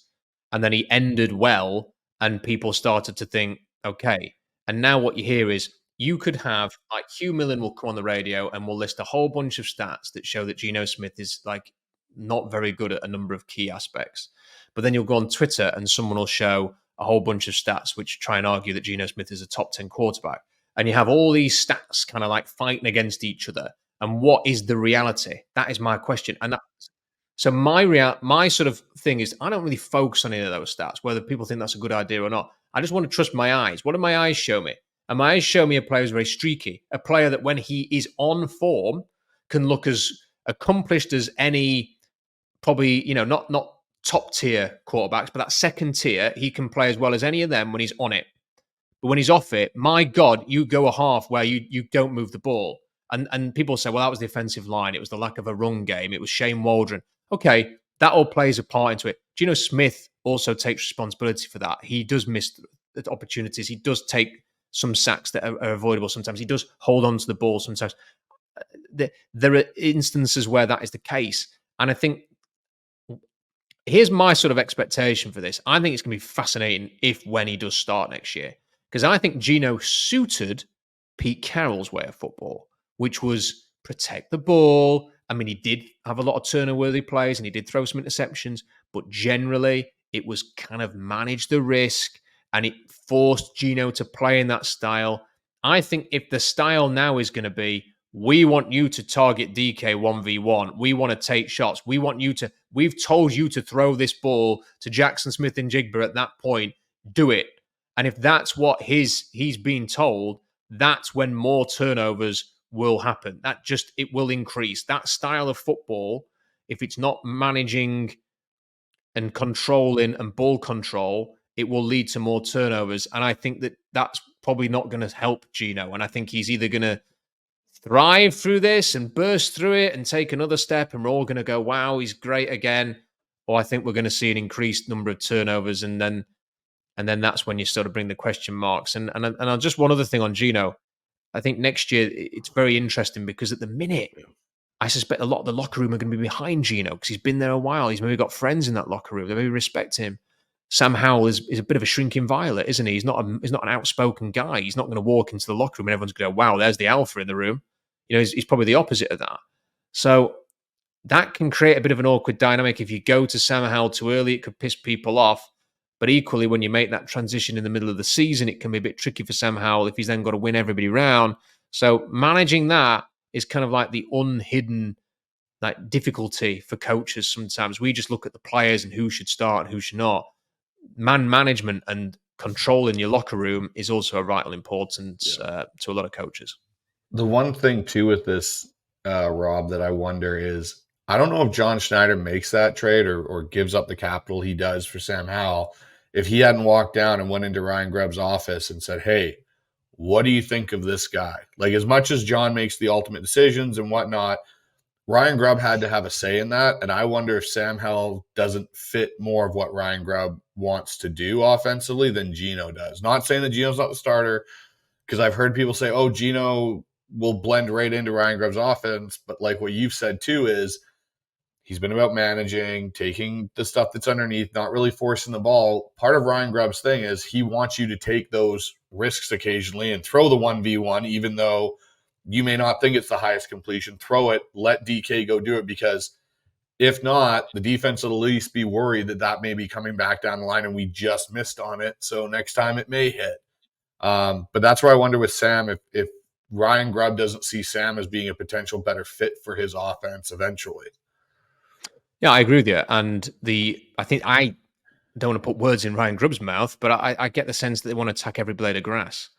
and then he ended well, and people started to think, okay. And now what you hear is you could have, like, Hugh Millen will come on the radio and will list a whole bunch of stats that show that Geno Smith is not very good at a number of key aspects. But then you'll go on Twitter and someone will show a whole bunch of stats which try and argue that Geno Smith is a top 10 quarterback. And you have all these stats kind of fighting against each other. And what is the reality? That is my question. And so my sort of thing is I don't really focus on any of those stats, whether people think that's a good idea or not. I just want to trust my eyes. What do my eyes show me? And my eyes show me a player who's very streaky, a player that when he is on form can look as accomplished as any, probably, not top tier quarterbacks, but that second tier, he can play as well as any of them when he's on it. But when he's off it, my God, you go a half where you don't move the ball. And people say, well, that was the offensive line. It was the lack of a run game. It was Shane Waldron. Okay, that all plays a part into it. Geno Smith also takes responsibility for that. He does miss the opportunities. He does take some sacks that are avoidable sometimes. He does hold on to the ball sometimes. There are instances where that is the case. And I think here's my sort of expectation for this. I think it's going to be fascinating when he does start next year. Because I think Geno suited Pete Carroll's way of football, which was protect the ball. I mean, he did have a lot of turnover-worthy plays and he did throw some interceptions, but generally it was kind of manage the risk and it forced Geno to play in that style. I think if the style now is going to be, we want you to target DK 1v1, we want to take shots, we've told you to throw this ball to Jackson Smith and Jigba at that point, do it. And if that's what he's being told, that's when more turnovers will happen. It will increase. That style of football, if it's not managing and controlling and ball control, it will lead to more turnovers. And I think that's probably not going to help Geno. And I think he's either going to thrive through this and burst through it and take another step and we're all going to go, wow, he's great again. Or I think we're going to see an increased number of turnovers and then that's when you sort of bring the question marks. And just one other thing on Geno. I think next year it's very interesting because at the minute, I suspect a lot of the locker room are going to be behind Geno because he's been there a while. He's maybe got friends in that locker room. They maybe respect him. Sam Howell is a bit of a shrinking violet, isn't he? He's not an outspoken guy. He's not going to walk into the locker room and everyone's going to go, wow, there's the alpha in the room. He's probably the opposite of that. So that can create a bit of an awkward dynamic. If you go to Sam Howell too early, it could piss people off. But equally, when you make that transition in the middle of the season, it can be a bit tricky for Sam Howell if he's then got to win everybody round. So managing that is kind of like the unhidden difficulty for coaches sometimes. We just look at the players and who should start and who should not. Man management and control in your locker room is also a vital importance to a lot of coaches.
The one thing, too, with this, Rob, that I wonder is I don't know if John Schneider makes that trade or gives up the capital he does for Sam Howell if he hadn't walked down and went into Ryan Grubb's office and said, hey, what do you think of this guy? Like, as much as John makes the ultimate decisions and whatnot, Ryan Grubb had to have a say in that. And I wonder if Sam Howell doesn't fit more of what Ryan Grubb wants to do offensively than Geno does. Not saying that Geno's not the starter, because I've heard people say, oh, Geno will blend right into Ryan Grubb's offense. But like what you've said too is he's been about managing, taking the stuff that's underneath, not really forcing the ball. Part of Ryan Grubb's thing is he wants you to take those risks occasionally and throw the 1v1, even though you may not think it's the highest completion. Throw it, let DK go do it, because if not, the defense will at least be worried that may be coming back down the line and we just missed on it. So next time it may hit. But that's where I wonder with Sam if Ryan Grubb doesn't see Sam as being a potential better fit for his offense eventually.
Yeah, I agree with you. And I think I don't want to put words in Ryan Grubb's mouth, but I get the sense that they want to attack every blade of grass.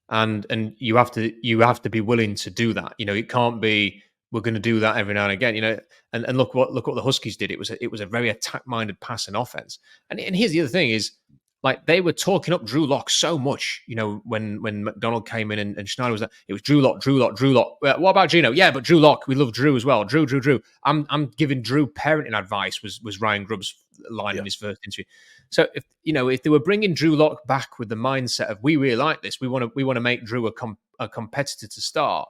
And you have to be willing to do that. It can't be we're going to do that every now and again. And look what the Huskies did. It was a very attack-minded passing offense. And here's the other thing is, like, they were talking up Drew Lock so much, when McDonald came in and Schneider was there. It was Drew Lock. What about Geno? Yeah, but Drew Lock, we love Drew as well. Drew. I'm giving Drew parenting advice was Ryan Grubb's line in his first interview. So if they were bringing Drew Lock back with the mindset of we really like this, we want to make Drew a competitor to start.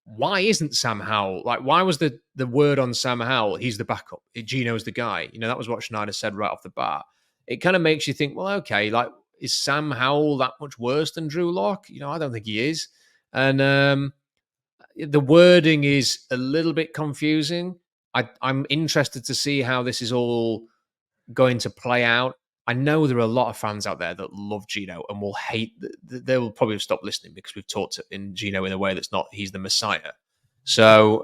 Why isn't Sam Howell? Like, why was the word on Sam Howell? He's the backup. Geno's the guy. That was what Schneider said right off the bat. It kind of makes you think, well, okay, like, is Sam Howell that much worse than Drew Lock? I don't think he is. And the wording is a little bit confusing. I'm interested to see how this is all going to play out. I know there are a lot of fans out there that love Geno and will hate. They will probably stop listening because we've talked in Geno in a way that's not, he's the Messiah. So,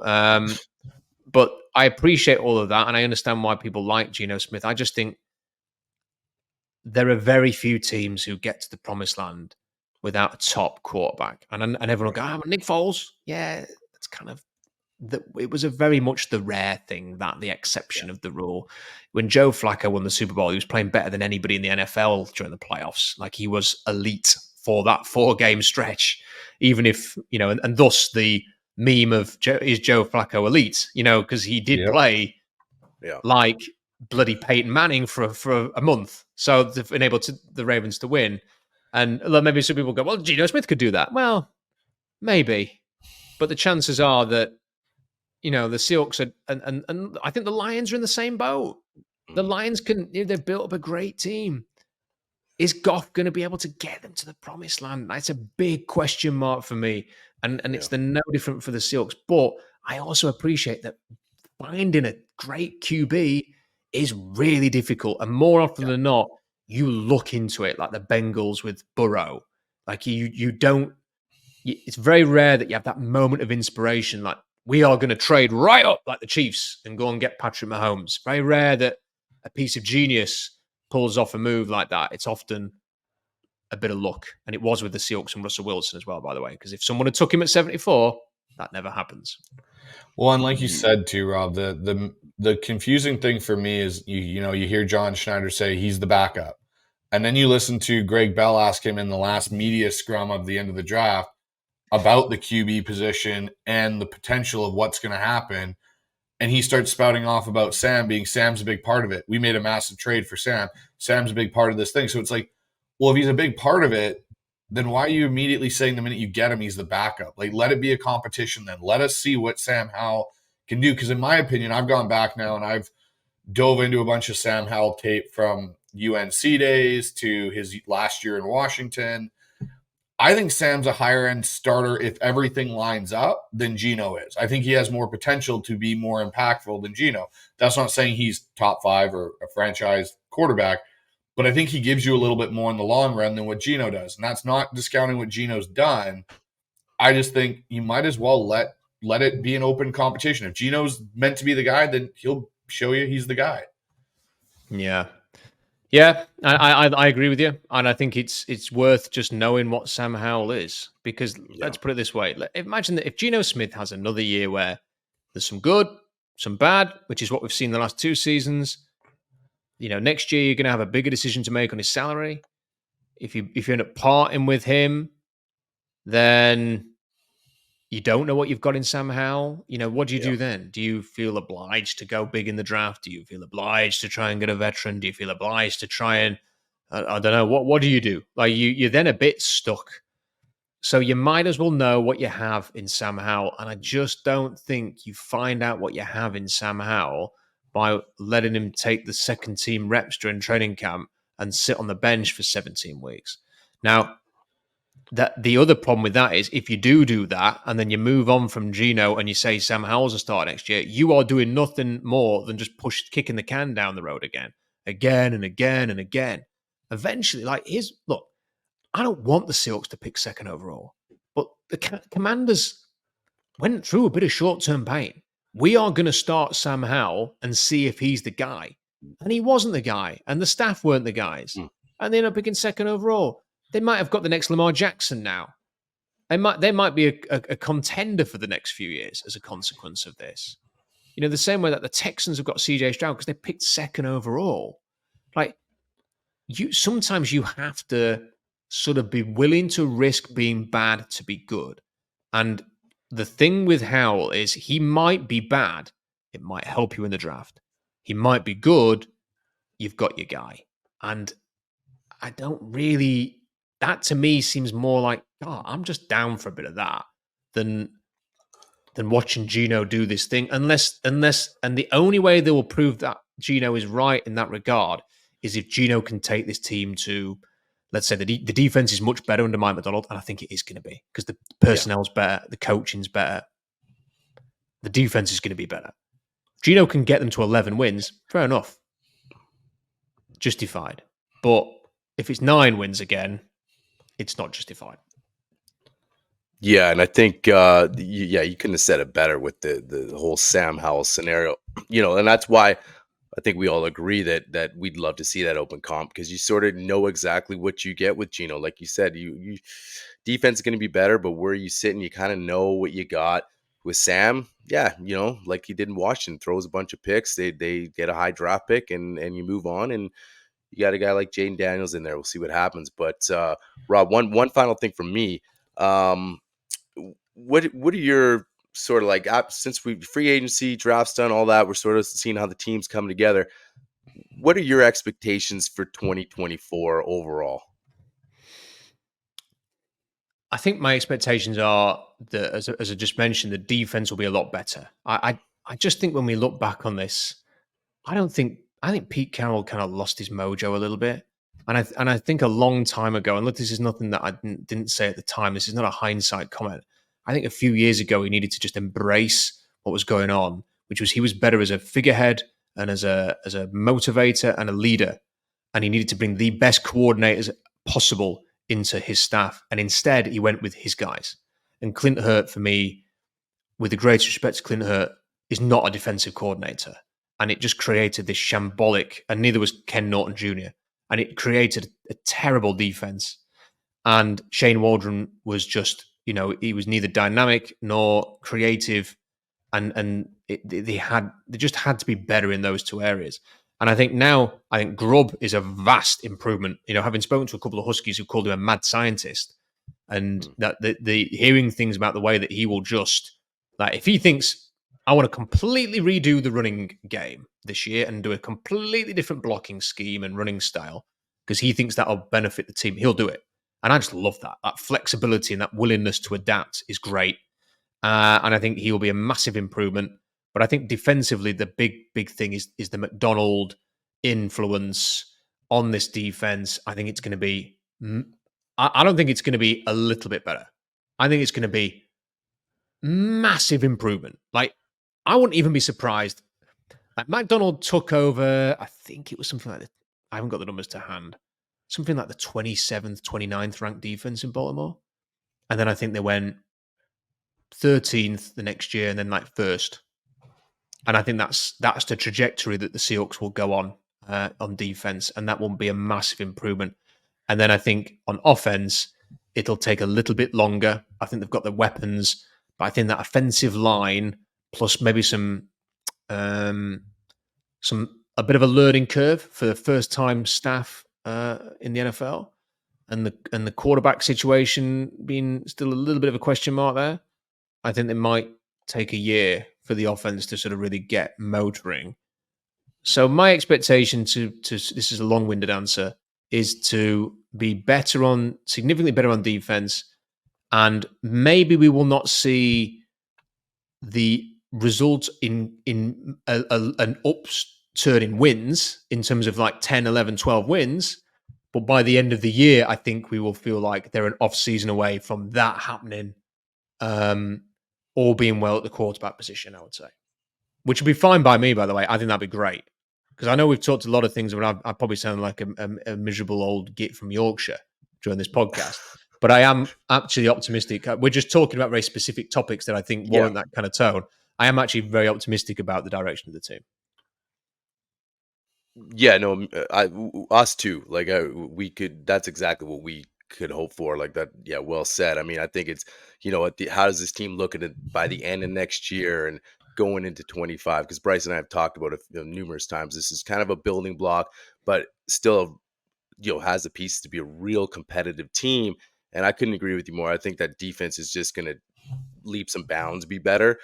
but I appreciate all of that. And I understand why people like Geno Smith. I just think there are very few teams who get to the promised land without a top quarterback. And everyone will go, Nick Foles. Yeah, that's kind of, it was a very much the rare thing, that the exception of the rule. When Joe Flacco won the Super Bowl, he was playing better than anybody in the NFL during the playoffs. Like, he was elite for that 4-game stretch, even if, and thus the meme of is Joe Flacco elite, because he did play like bloody Peyton Manning for a month. So they've enabled the Ravens to win. And maybe some people go, well, Geno Smith could do that. Well, maybe. But the chances are that, the Seahawks are, and I think the Lions are in the same boat. The Lions they've built up a great team. Is Goff going to be able to get them to the promised land? That's a big question mark for me. And it's no different for the Seahawks. But I also appreciate that finding a great QB is really difficult. And more often than not, you look into it, like the Bengals with Burrow. Like, you don't, it's very rare that you have that moment of inspiration, like, we are going to trade right up like the Chiefs and go and get Patrick Mahomes. Very rare that a piece of genius pulls off a move like that. It's often a bit of luck. And it was with the Seahawks and Russell Wilson as well, by the way, because if someone had took him at 74, that never happens.
Well, and like you said too, Rob, the confusing thing for me is you hear John Schneider say he's the backup. And then you listen to Greg Bell ask him in the last media scrum of the end of the draft about the QB position and the potential of what's going to happen. And he starts spouting off about Sam's a big part of it. We made a massive trade for Sam. Sam's a big part of this thing. So it's like, well, if he's a big part of it, then why are you immediately saying the minute you get him, he's the backup? Like, let it be a competition then. Let us see what Sam Howell can do. Because in my opinion, I've gone back now and I've dove into a bunch of Sam Howell tape from UNC days to his last year in Washington. I think Sam's a higher end starter if everything lines up than Geno is. I think he has more potential to be more impactful than Geno. That's not saying he's top 5 or a franchise quarterback, but I think he gives you a little bit more in the long run than what Geno does. And that's not discounting what Geno's done. I just think you might as well let it be an open competition. If Geno's meant to be the guy, then he'll show you he's the guy.
Yeah. Yeah, I agree with you. And I think it's worth just knowing what Sam Howell is. Because let's put it this way. Imagine that if Geno Smith has another year where there's some good, some bad, which is what we've seen the last 2 seasons. Next year you're going to have a bigger decision to make on his salary. If you end up parting with him, then you don't know what you've got in Sam Howell. What do you do then? Do you feel obliged to go big in the draft? Do you feel obliged to try and get a veteran? Do you feel obliged to try and I don't know. What do you do? Like you're then a bit stuck. So you might as well know what you have in Sam Howell. And I just don't think you find out what you have in Sam Howell by letting him take the second team reps during training camp and sit on the bench for 17 weeks. Now, the other problem with that is if you do that and then you move on from Geno and you say Sam Howell's a start next year, you are doing nothing more than just kicking the can down the road again and again and again. Eventually, look, I don't want the Seahawks to pick second overall, but the Commanders went through a bit of short-term pain. We are going to start Sam Howell and see if he's the guy. And he wasn't the guy, and the staff weren't the guys. And they ended up picking second overall. They might have got the next Lamar Jackson now. They might be a contender for the next few years as a consequence of this. The same way that the Texans have got CJ Stroud because they picked second overall. Sometimes you have to sort of be willing to risk being bad to be good. And the thing with Howell is he might be bad. It might help you in the draft. He might be good. You've got your guy. And I don't really... That to me seems more like, I'm just down for a bit of that than watching Geno do this thing. Unless, and the only way they will prove that Geno is right in that regard is if Geno can take this team to, let's say, the defense is much better under Mike Macdonald, and I think it is going to be because the personnel's better, the coaching's better, the defense is going to be better. Geno can get them to 11 wins, fair enough, justified. But if it's 9 wins again, it's not justified.
Yeah, and I think, you couldn't have said it better with the whole Sam Howell scenario, and that's why I think we all agree that we'd love to see that open comp because you sort of know exactly what you get with Geno. Like you said, you defense is going to be better, but where you sit and you kind of know what you got with Sam. Yeah, like he did in Washington, throws a bunch of picks. They get a high draft pick and you move on and you got a guy like Jaden Daniels in there. We'll see what happens. But Rob, one final thing from me. What are your sort of like, since we free agency, drafts done, all that, we're sort of seeing how the teams come together. What are your expectations for 2024 overall?
I think my expectations are that, as I just mentioned, the defense will be a lot better. I just think when we look back on this, I think Pete Carroll kind of lost his mojo a little bit. And I think a long time ago, and look, this is nothing that I didn't say at the time. This is not a hindsight comment. I think a few years ago, he needed to just embrace what was going on, which was he was better as a figurehead and as a motivator and a leader. And he needed to bring the best coordinators possible into his staff. And instead, he went with his guys. And Clint Hurt, for me, with the greatest respect to Clint Hurt, is not a defensive coordinator. And it just created this shambolic, and neither was Ken Norton Jr., and it created a terrible defense. And Shane Waldron was just, he was neither dynamic nor creative. And they just had to be better in those 2 areas. And I think Grubb is a vast improvement. Having spoken to a couple of Huskies who called him a mad scientist, and that the hearing things about the way that he will just, like, if he thinks, I want to completely redo the running game this year and do a completely different blocking scheme and running style because he thinks that'll benefit the team, he'll do it. And I just love that. That flexibility and that willingness to adapt is great. And I think he will be a massive improvement. But I think defensively, the big thing is the Macdonald influence on this defense. I think it's going to be, I don't think it's going to be a little bit better. I think it's going to be massive improvement. Like, I wouldn't even be surprised. Like, Macdonald took over, I think it was something like I haven't got the numbers to hand, something like the 27th, 29th ranked defense in Baltimore. And then I think they went 13th the next year and then like first. And I think that's the trajectory that the Seahawks will go on defense. And that will be a massive improvement. And then I think on offense, it'll take a little bit longer. I think they've got the weapons, but I think that offensive line plus maybe some A bit of a learning curve for the first time staff in the NFL, and the quarterback situation being still a little bit of a question mark there. I think it might take a year for the offense to sort of really get motoring. So my expectation to this is a long-winded answer, is to be significantly better on defense, and maybe we will not see the result in an upturn in wins in terms of like 10, 11, 12 wins. But by the end of the year, I think we will feel like they're an off season away from that happening, all being well at the quarterback position, I would say. Which would be fine by me, by the way. I think that'd be great. Because I know we've talked a lot of things, but I probably sound like a miserable old git from Yorkshire during this podcast. But I am actually optimistic. We're just talking about very specific topics that I think warrant that kind of tone. I am actually very optimistic about the direction of the team.
Yeah, no, us too. Like we could. That's exactly what we could hope for. Like that. Yeah, well said. I mean, I think it's how does this team look at it by the end of next year and going into 25? Because Bryce and I have talked about it numerous times. This is kind of a building block, but still, has the pieces to be a real competitive team. And I couldn't agree with you more. I think that defense is just going to leaps and bounds be better.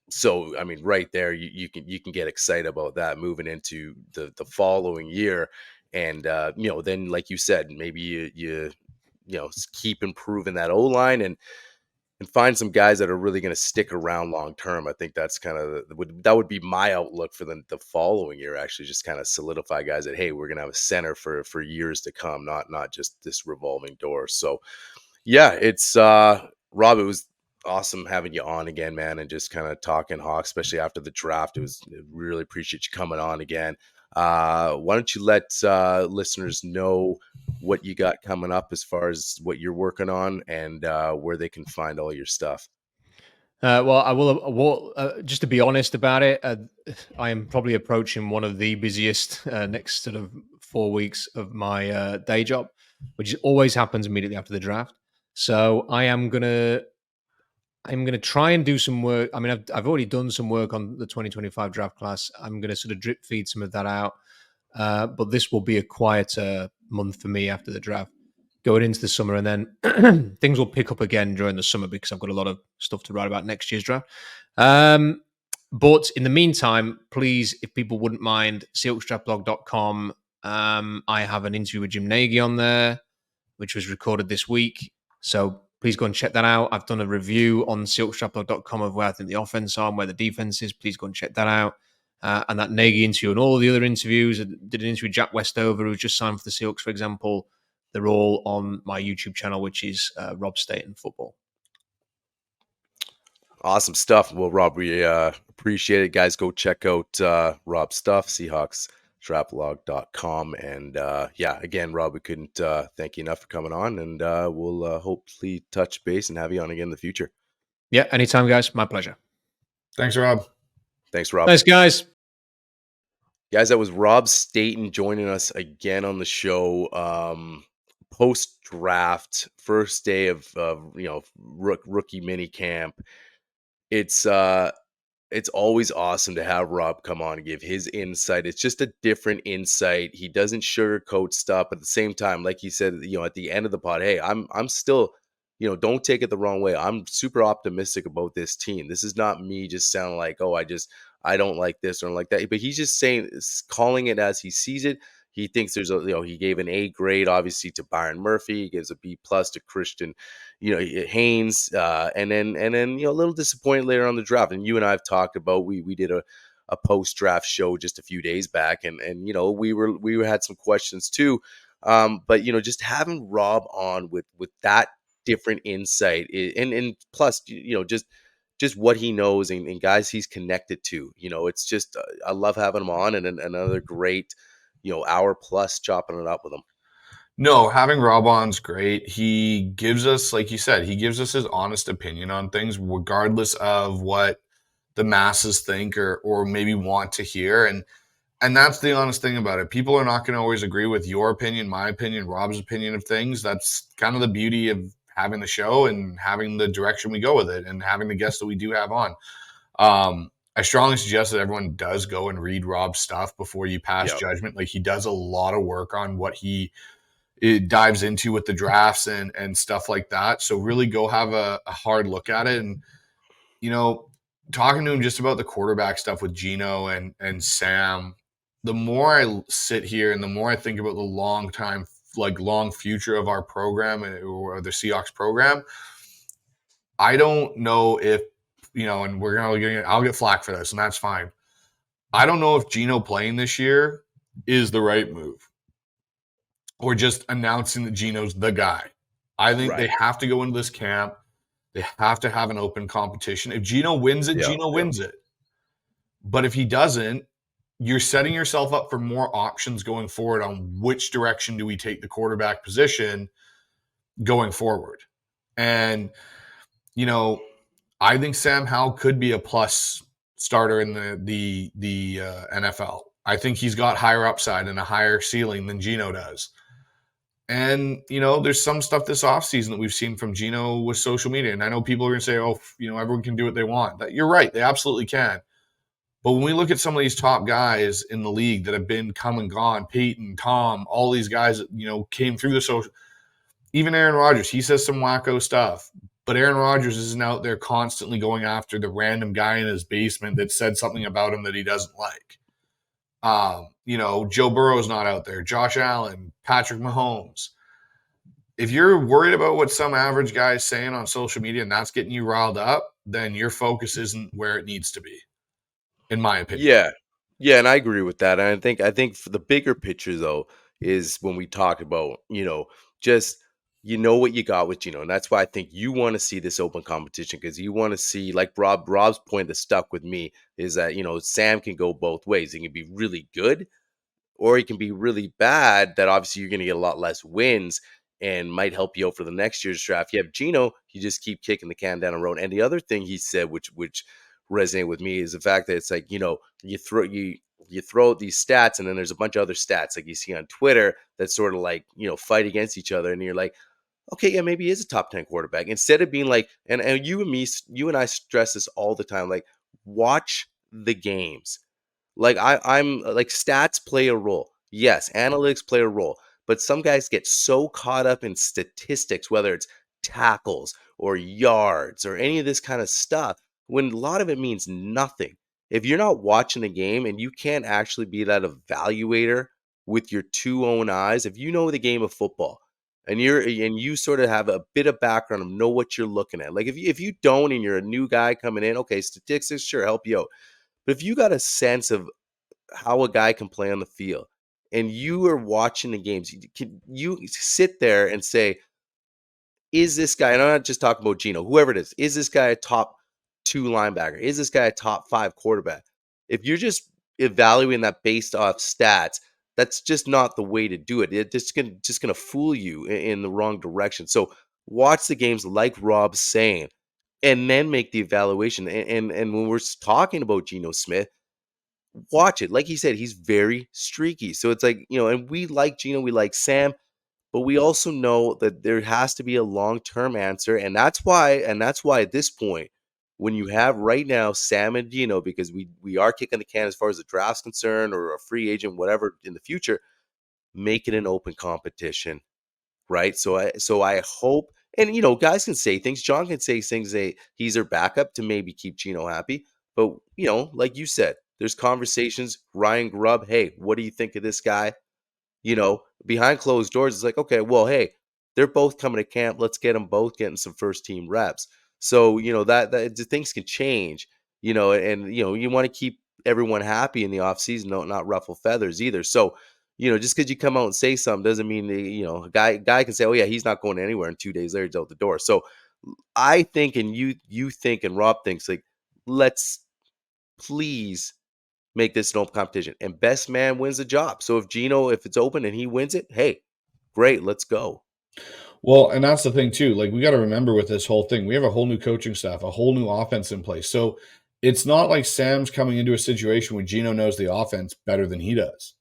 So I mean, right there, you can get excited about that moving into the following year, and then like you said, maybe you keep improving that O line and find some guys that are really going to stick around long term. I think that's kind of that would be my outlook for the following year. Actually, just kind of solidify guys that, hey, we're going to have a center for years to come, not just this revolving door. So yeah, it's Rob, it was awesome having you on again, man, and just kind of talking Hawks, especially after the draft. Really appreciate you coming on again. Why don't you let listeners know what you got coming up as far as what you're working on and where they can find all your stuff?
Well, I will. Just to be honest about it, I am probably approaching one of the busiest next sort of 4 weeks of my day job, which always happens immediately after the draft. So I'm gonna try and do some work. I mean, I've already done some work on the 2025 draft class. I'm gonna sort of drip feed some of that out, but this will be a quieter month for me after the draft, going into the summer, and then things will pick up again during the summer because I've got a lot of stuff to write about next year's draft. But in the meantime, please, if people wouldn't mind, seahawksdraftblog.com. I have an interview with Jim Nagy on there, which was recorded this week. So please go and check that out. I've done a review on seahawksdraftblog.com of where I think the offense are and where the defense is. Please go and check that out. And that Nagy interview and all the other interviews. I did an interview with Jack Westover, who's just signed for the Seahawks, for example. They're all on my YouTube channel, which is Rob Staton Football.
Awesome stuff. Well, Rob, we appreciate it. Guys, go check out Rob's stuff, SeahawksDraftBlog.com. And again, Rob, we couldn't thank you enough for coming on, and we'll hopefully touch base and have you on again in the future.
Yeah, anytime, guys. My pleasure.
Thanks, Rob.
Thanks, Rob.
Thanks, guys.
Guys, that was Rob Staton joining us again on the show. Post-draft, first day of rookie minicamp. It's always awesome to have Rob come on and give his insight. It's just a different insight. He doesn't sugarcoat stuff, but at the same time, like he said, at the end of the pod, hey, I'm still, don't take it the wrong way. I'm super optimistic about this team. This is not me just sounding like, oh, I don't like this or like that. But he's just calling it as he sees it. He thinks there's he gave an A grade, obviously, to Byron Murphy. He gives a B+ to Christian, Haynes, and then a little disappointed later on the draft. And you and I have talked about we did a post draft show just a few days back, and we had some questions too. But just having Rob on with that different insight, and plus just what he knows and guys he's connected to. It's just I love having him on, and another great hour plus chopping it up with him.
No, having Rob on's great. He gives us, like you said, he gives us his honest opinion on things, regardless of what the masses think or maybe want to hear. And that's the honest thing about it. People are not going to always agree with your opinion, my opinion, Rob's opinion of things. That's kind of the beauty of having the show and having the direction we go with it and having the guests that we do have on. I strongly suggest that everyone does go and read Rob's stuff before you pass
Yep.
judgment. Like, he does a lot of work on what it dives into with the drafts and stuff like that. So really go have a hard look at it. And, talking to him just about the quarterback stuff with Geno and Sam, the more I sit here and the more I think about the long future of our program or the Seahawks program, I don't know if, and I'll get flack for this, and that's fine. I don't know if Geno playing this year is the right move, or just announcing that Geno's the guy. I think they have to go into this camp. They have to have an open competition. If Geno wins it, Geno wins it. But if he doesn't, you're setting yourself up for more options going forward on which direction do we take the quarterback position going forward. And, I think Sam Howell could be a plus starter in the NFL. I think he's got higher upside and a higher ceiling than Geno does. And, there's some stuff this offseason that we've seen from Geno with social media. And I know people are going to say, everyone can do what they want. You're right. They absolutely can. But when we look at some of these top guys in the league that have been come and gone, Peyton, Tom, all these guys that, came through the social, even Aaron Rodgers, he says some wacko stuff. But Aaron Rodgers isn't out there constantly going after the random guy in his basement that said something about him that he doesn't like. Joe Burrow's not out there. Josh Allen, Patrick Mahomes. If you're worried about what some average guy is saying on social media and that's getting you riled up, then your focus isn't where it needs to be, in my opinion.
Yeah. Yeah, and I agree with that. And I think for the bigger picture though is when we talk about, just what you got with Geno. And that's why I think you want to see this open competition, because you want to see, like Rob's point that stuck with me is that, Sam can go both ways. He can be really good or he can be really bad, that obviously you're going to get a lot less wins and might help you out for the next year's draft. You have Geno, you just keep kicking the can down the road. And the other thing he said, which resonate with me, is the fact that it's like, you throw out these stats and then there's a bunch of other stats like you see on Twitter that sort of like, fight against each other. And you're like, okay, yeah, maybe he is a top 10 quarterback. Instead of being like, and you and I stress this all the time, like, watch the games. Like I'm like, stats play a role. Yes, analytics play a role, but some guys get so caught up in statistics, whether it's tackles or yards or any of this kind of stuff, when a lot of it means nothing. If you're not watching the game and you can't actually be that evaluator with your two own eyes, if you know the game of football and you sort of have a bit of background of know what you're looking at. Like if you don't and you're a new guy coming in, okay, statistics sure help you out. But if you got a sense of how a guy can play on the field and you are watching the games, you sit there and say, is this guy, and I'm not just talking about Geno, whoever it is this guy a top 2 linebacker? Is this guy a top 5 quarterback? If you're just evaluating that based off stats, that's just not the way to do it. It's just gonna fool you in the wrong direction. So watch the games like Rob's saying, and then make the evaluation. And when we're talking about Geno Smith, watch it. Like he said, he's very streaky. So it's like, and we like Geno, we like Sam, but we also know that there has to be a long-term answer. And that's why at this point, when you have right now Sam and Geno, because we are kicking the can as far as the draft's concerned or a free agent, whatever in the future, make it an open competition. Right. So I hope, and guys can say things. John can say things that he's their backup to maybe keep Geno happy. But like you said, there's conversations. Ryan Grubb, hey, what do you think of this guy? Behind closed doors, it's like, okay, well, hey, they're both coming to camp. Let's get them both getting some first team reps. So that things can change. And you want to keep everyone happy in the offseason, not ruffle feathers either. So just because you come out and say something doesn't mean a guy can say, oh yeah, he's not going anywhere, and 2 days later he's out the door. So I think, and you think, and Rob thinks, like, let's please make this an open competition, and best man wins the job. So if it's open and he wins it, hey, great, let's go.
Well, and that's the thing too. Like, we got to remember with this whole thing, we have a whole new coaching staff, a whole new offense in place. So it's not like Sam's coming into a situation where Geno knows the offense better than he does.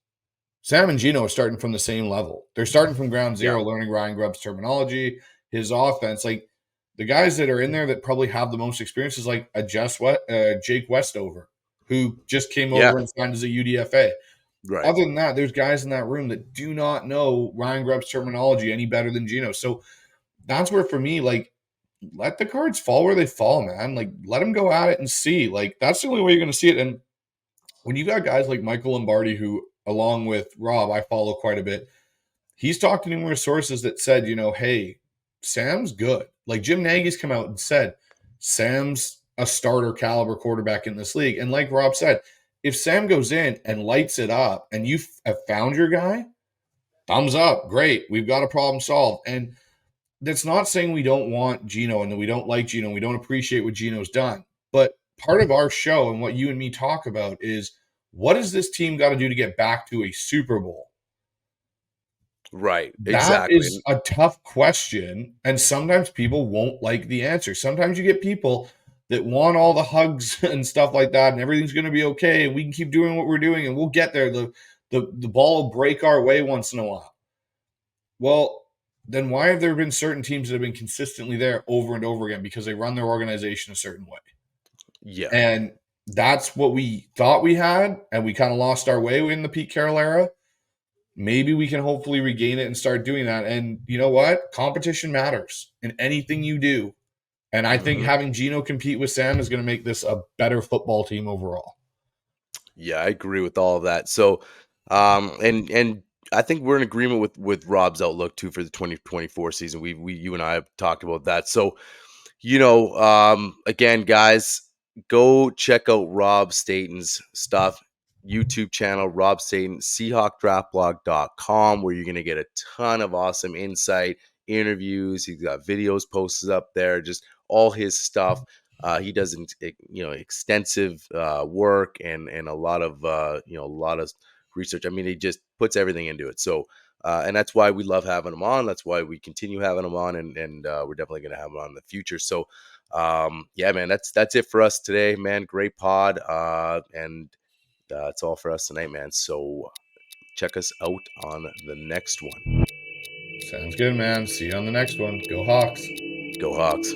Sam and Geno are starting from the same level. They're starting from ground zero, learning Ryan Grubb's terminology, his offense. Like, the guys that are in there that probably have the most experience is like a Jake Westover. who just came
Yeah.
over and signed as a UDFA.
Right.
Other than that, there's guys in that room that do not know Ryan Grubb's terminology any better than Geno. So that's where, for me, like, let the cards fall where they fall, man. Like, let them go at it and see. Like, that's the only way you're going to see it. And when you got guys like Michael Lombardi, who, along with Rob, I follow quite a bit, he's talked to numerous sources that said, hey, Sam's good. Like, Jim Nagy's come out and said, Sam's a starter caliber quarterback in this league. And like Rob said, if Sam goes in and lights it up and you have found your guy, thumbs up, great. We've got a problem solved. And that's not saying we don't want Geno and that we don't like Geno. We don't appreciate what Geno's done. But part of our show and what you and me talk about is, what does this team got to do to get back to a Super Bowl?
Right.
That
Exactly.
is a tough question. And sometimes people won't like the answer. Sometimes you get people that want all the hugs and stuff like that, and everything's going to be okay, and we can keep doing what we're doing, and we'll get there. The ball will break our way once in a while. Well, then why have there been certain teams that have been consistently there over and over again? Because they run their organization a certain way.
Yeah.
And that's what we thought we had, and we kind of lost our way in the Pete Carroll era. Maybe we can hopefully regain it and start doing that. And you know what? Competition matters in anything you do. And I think having Geno compete with Sam is going to make this a better football team overall.
Yeah, I agree with all of that. So, and I think we're in agreement with Rob's outlook too for the 2024 season. You and I have talked about that. So, again, guys, go check out Rob Staton's stuff. YouTube channel, Rob Staton, SeahawkDraftBlog.com, where you're going to get a ton of awesome insight, interviews. He's got videos posted up there, just all his stuff. He does, extensive work and a lot of, a lot of research. I mean, he just puts everything into it. So, and that's why we love having him on. That's why we continue having him on, and we're definitely going to have him on in the future. So, yeah, man, that's it for us today, man. Great pod. And that's all for us tonight, man. So check us out on the next one.
Sounds good, man. See you on the next one. Go Hawks.
Go Hawks.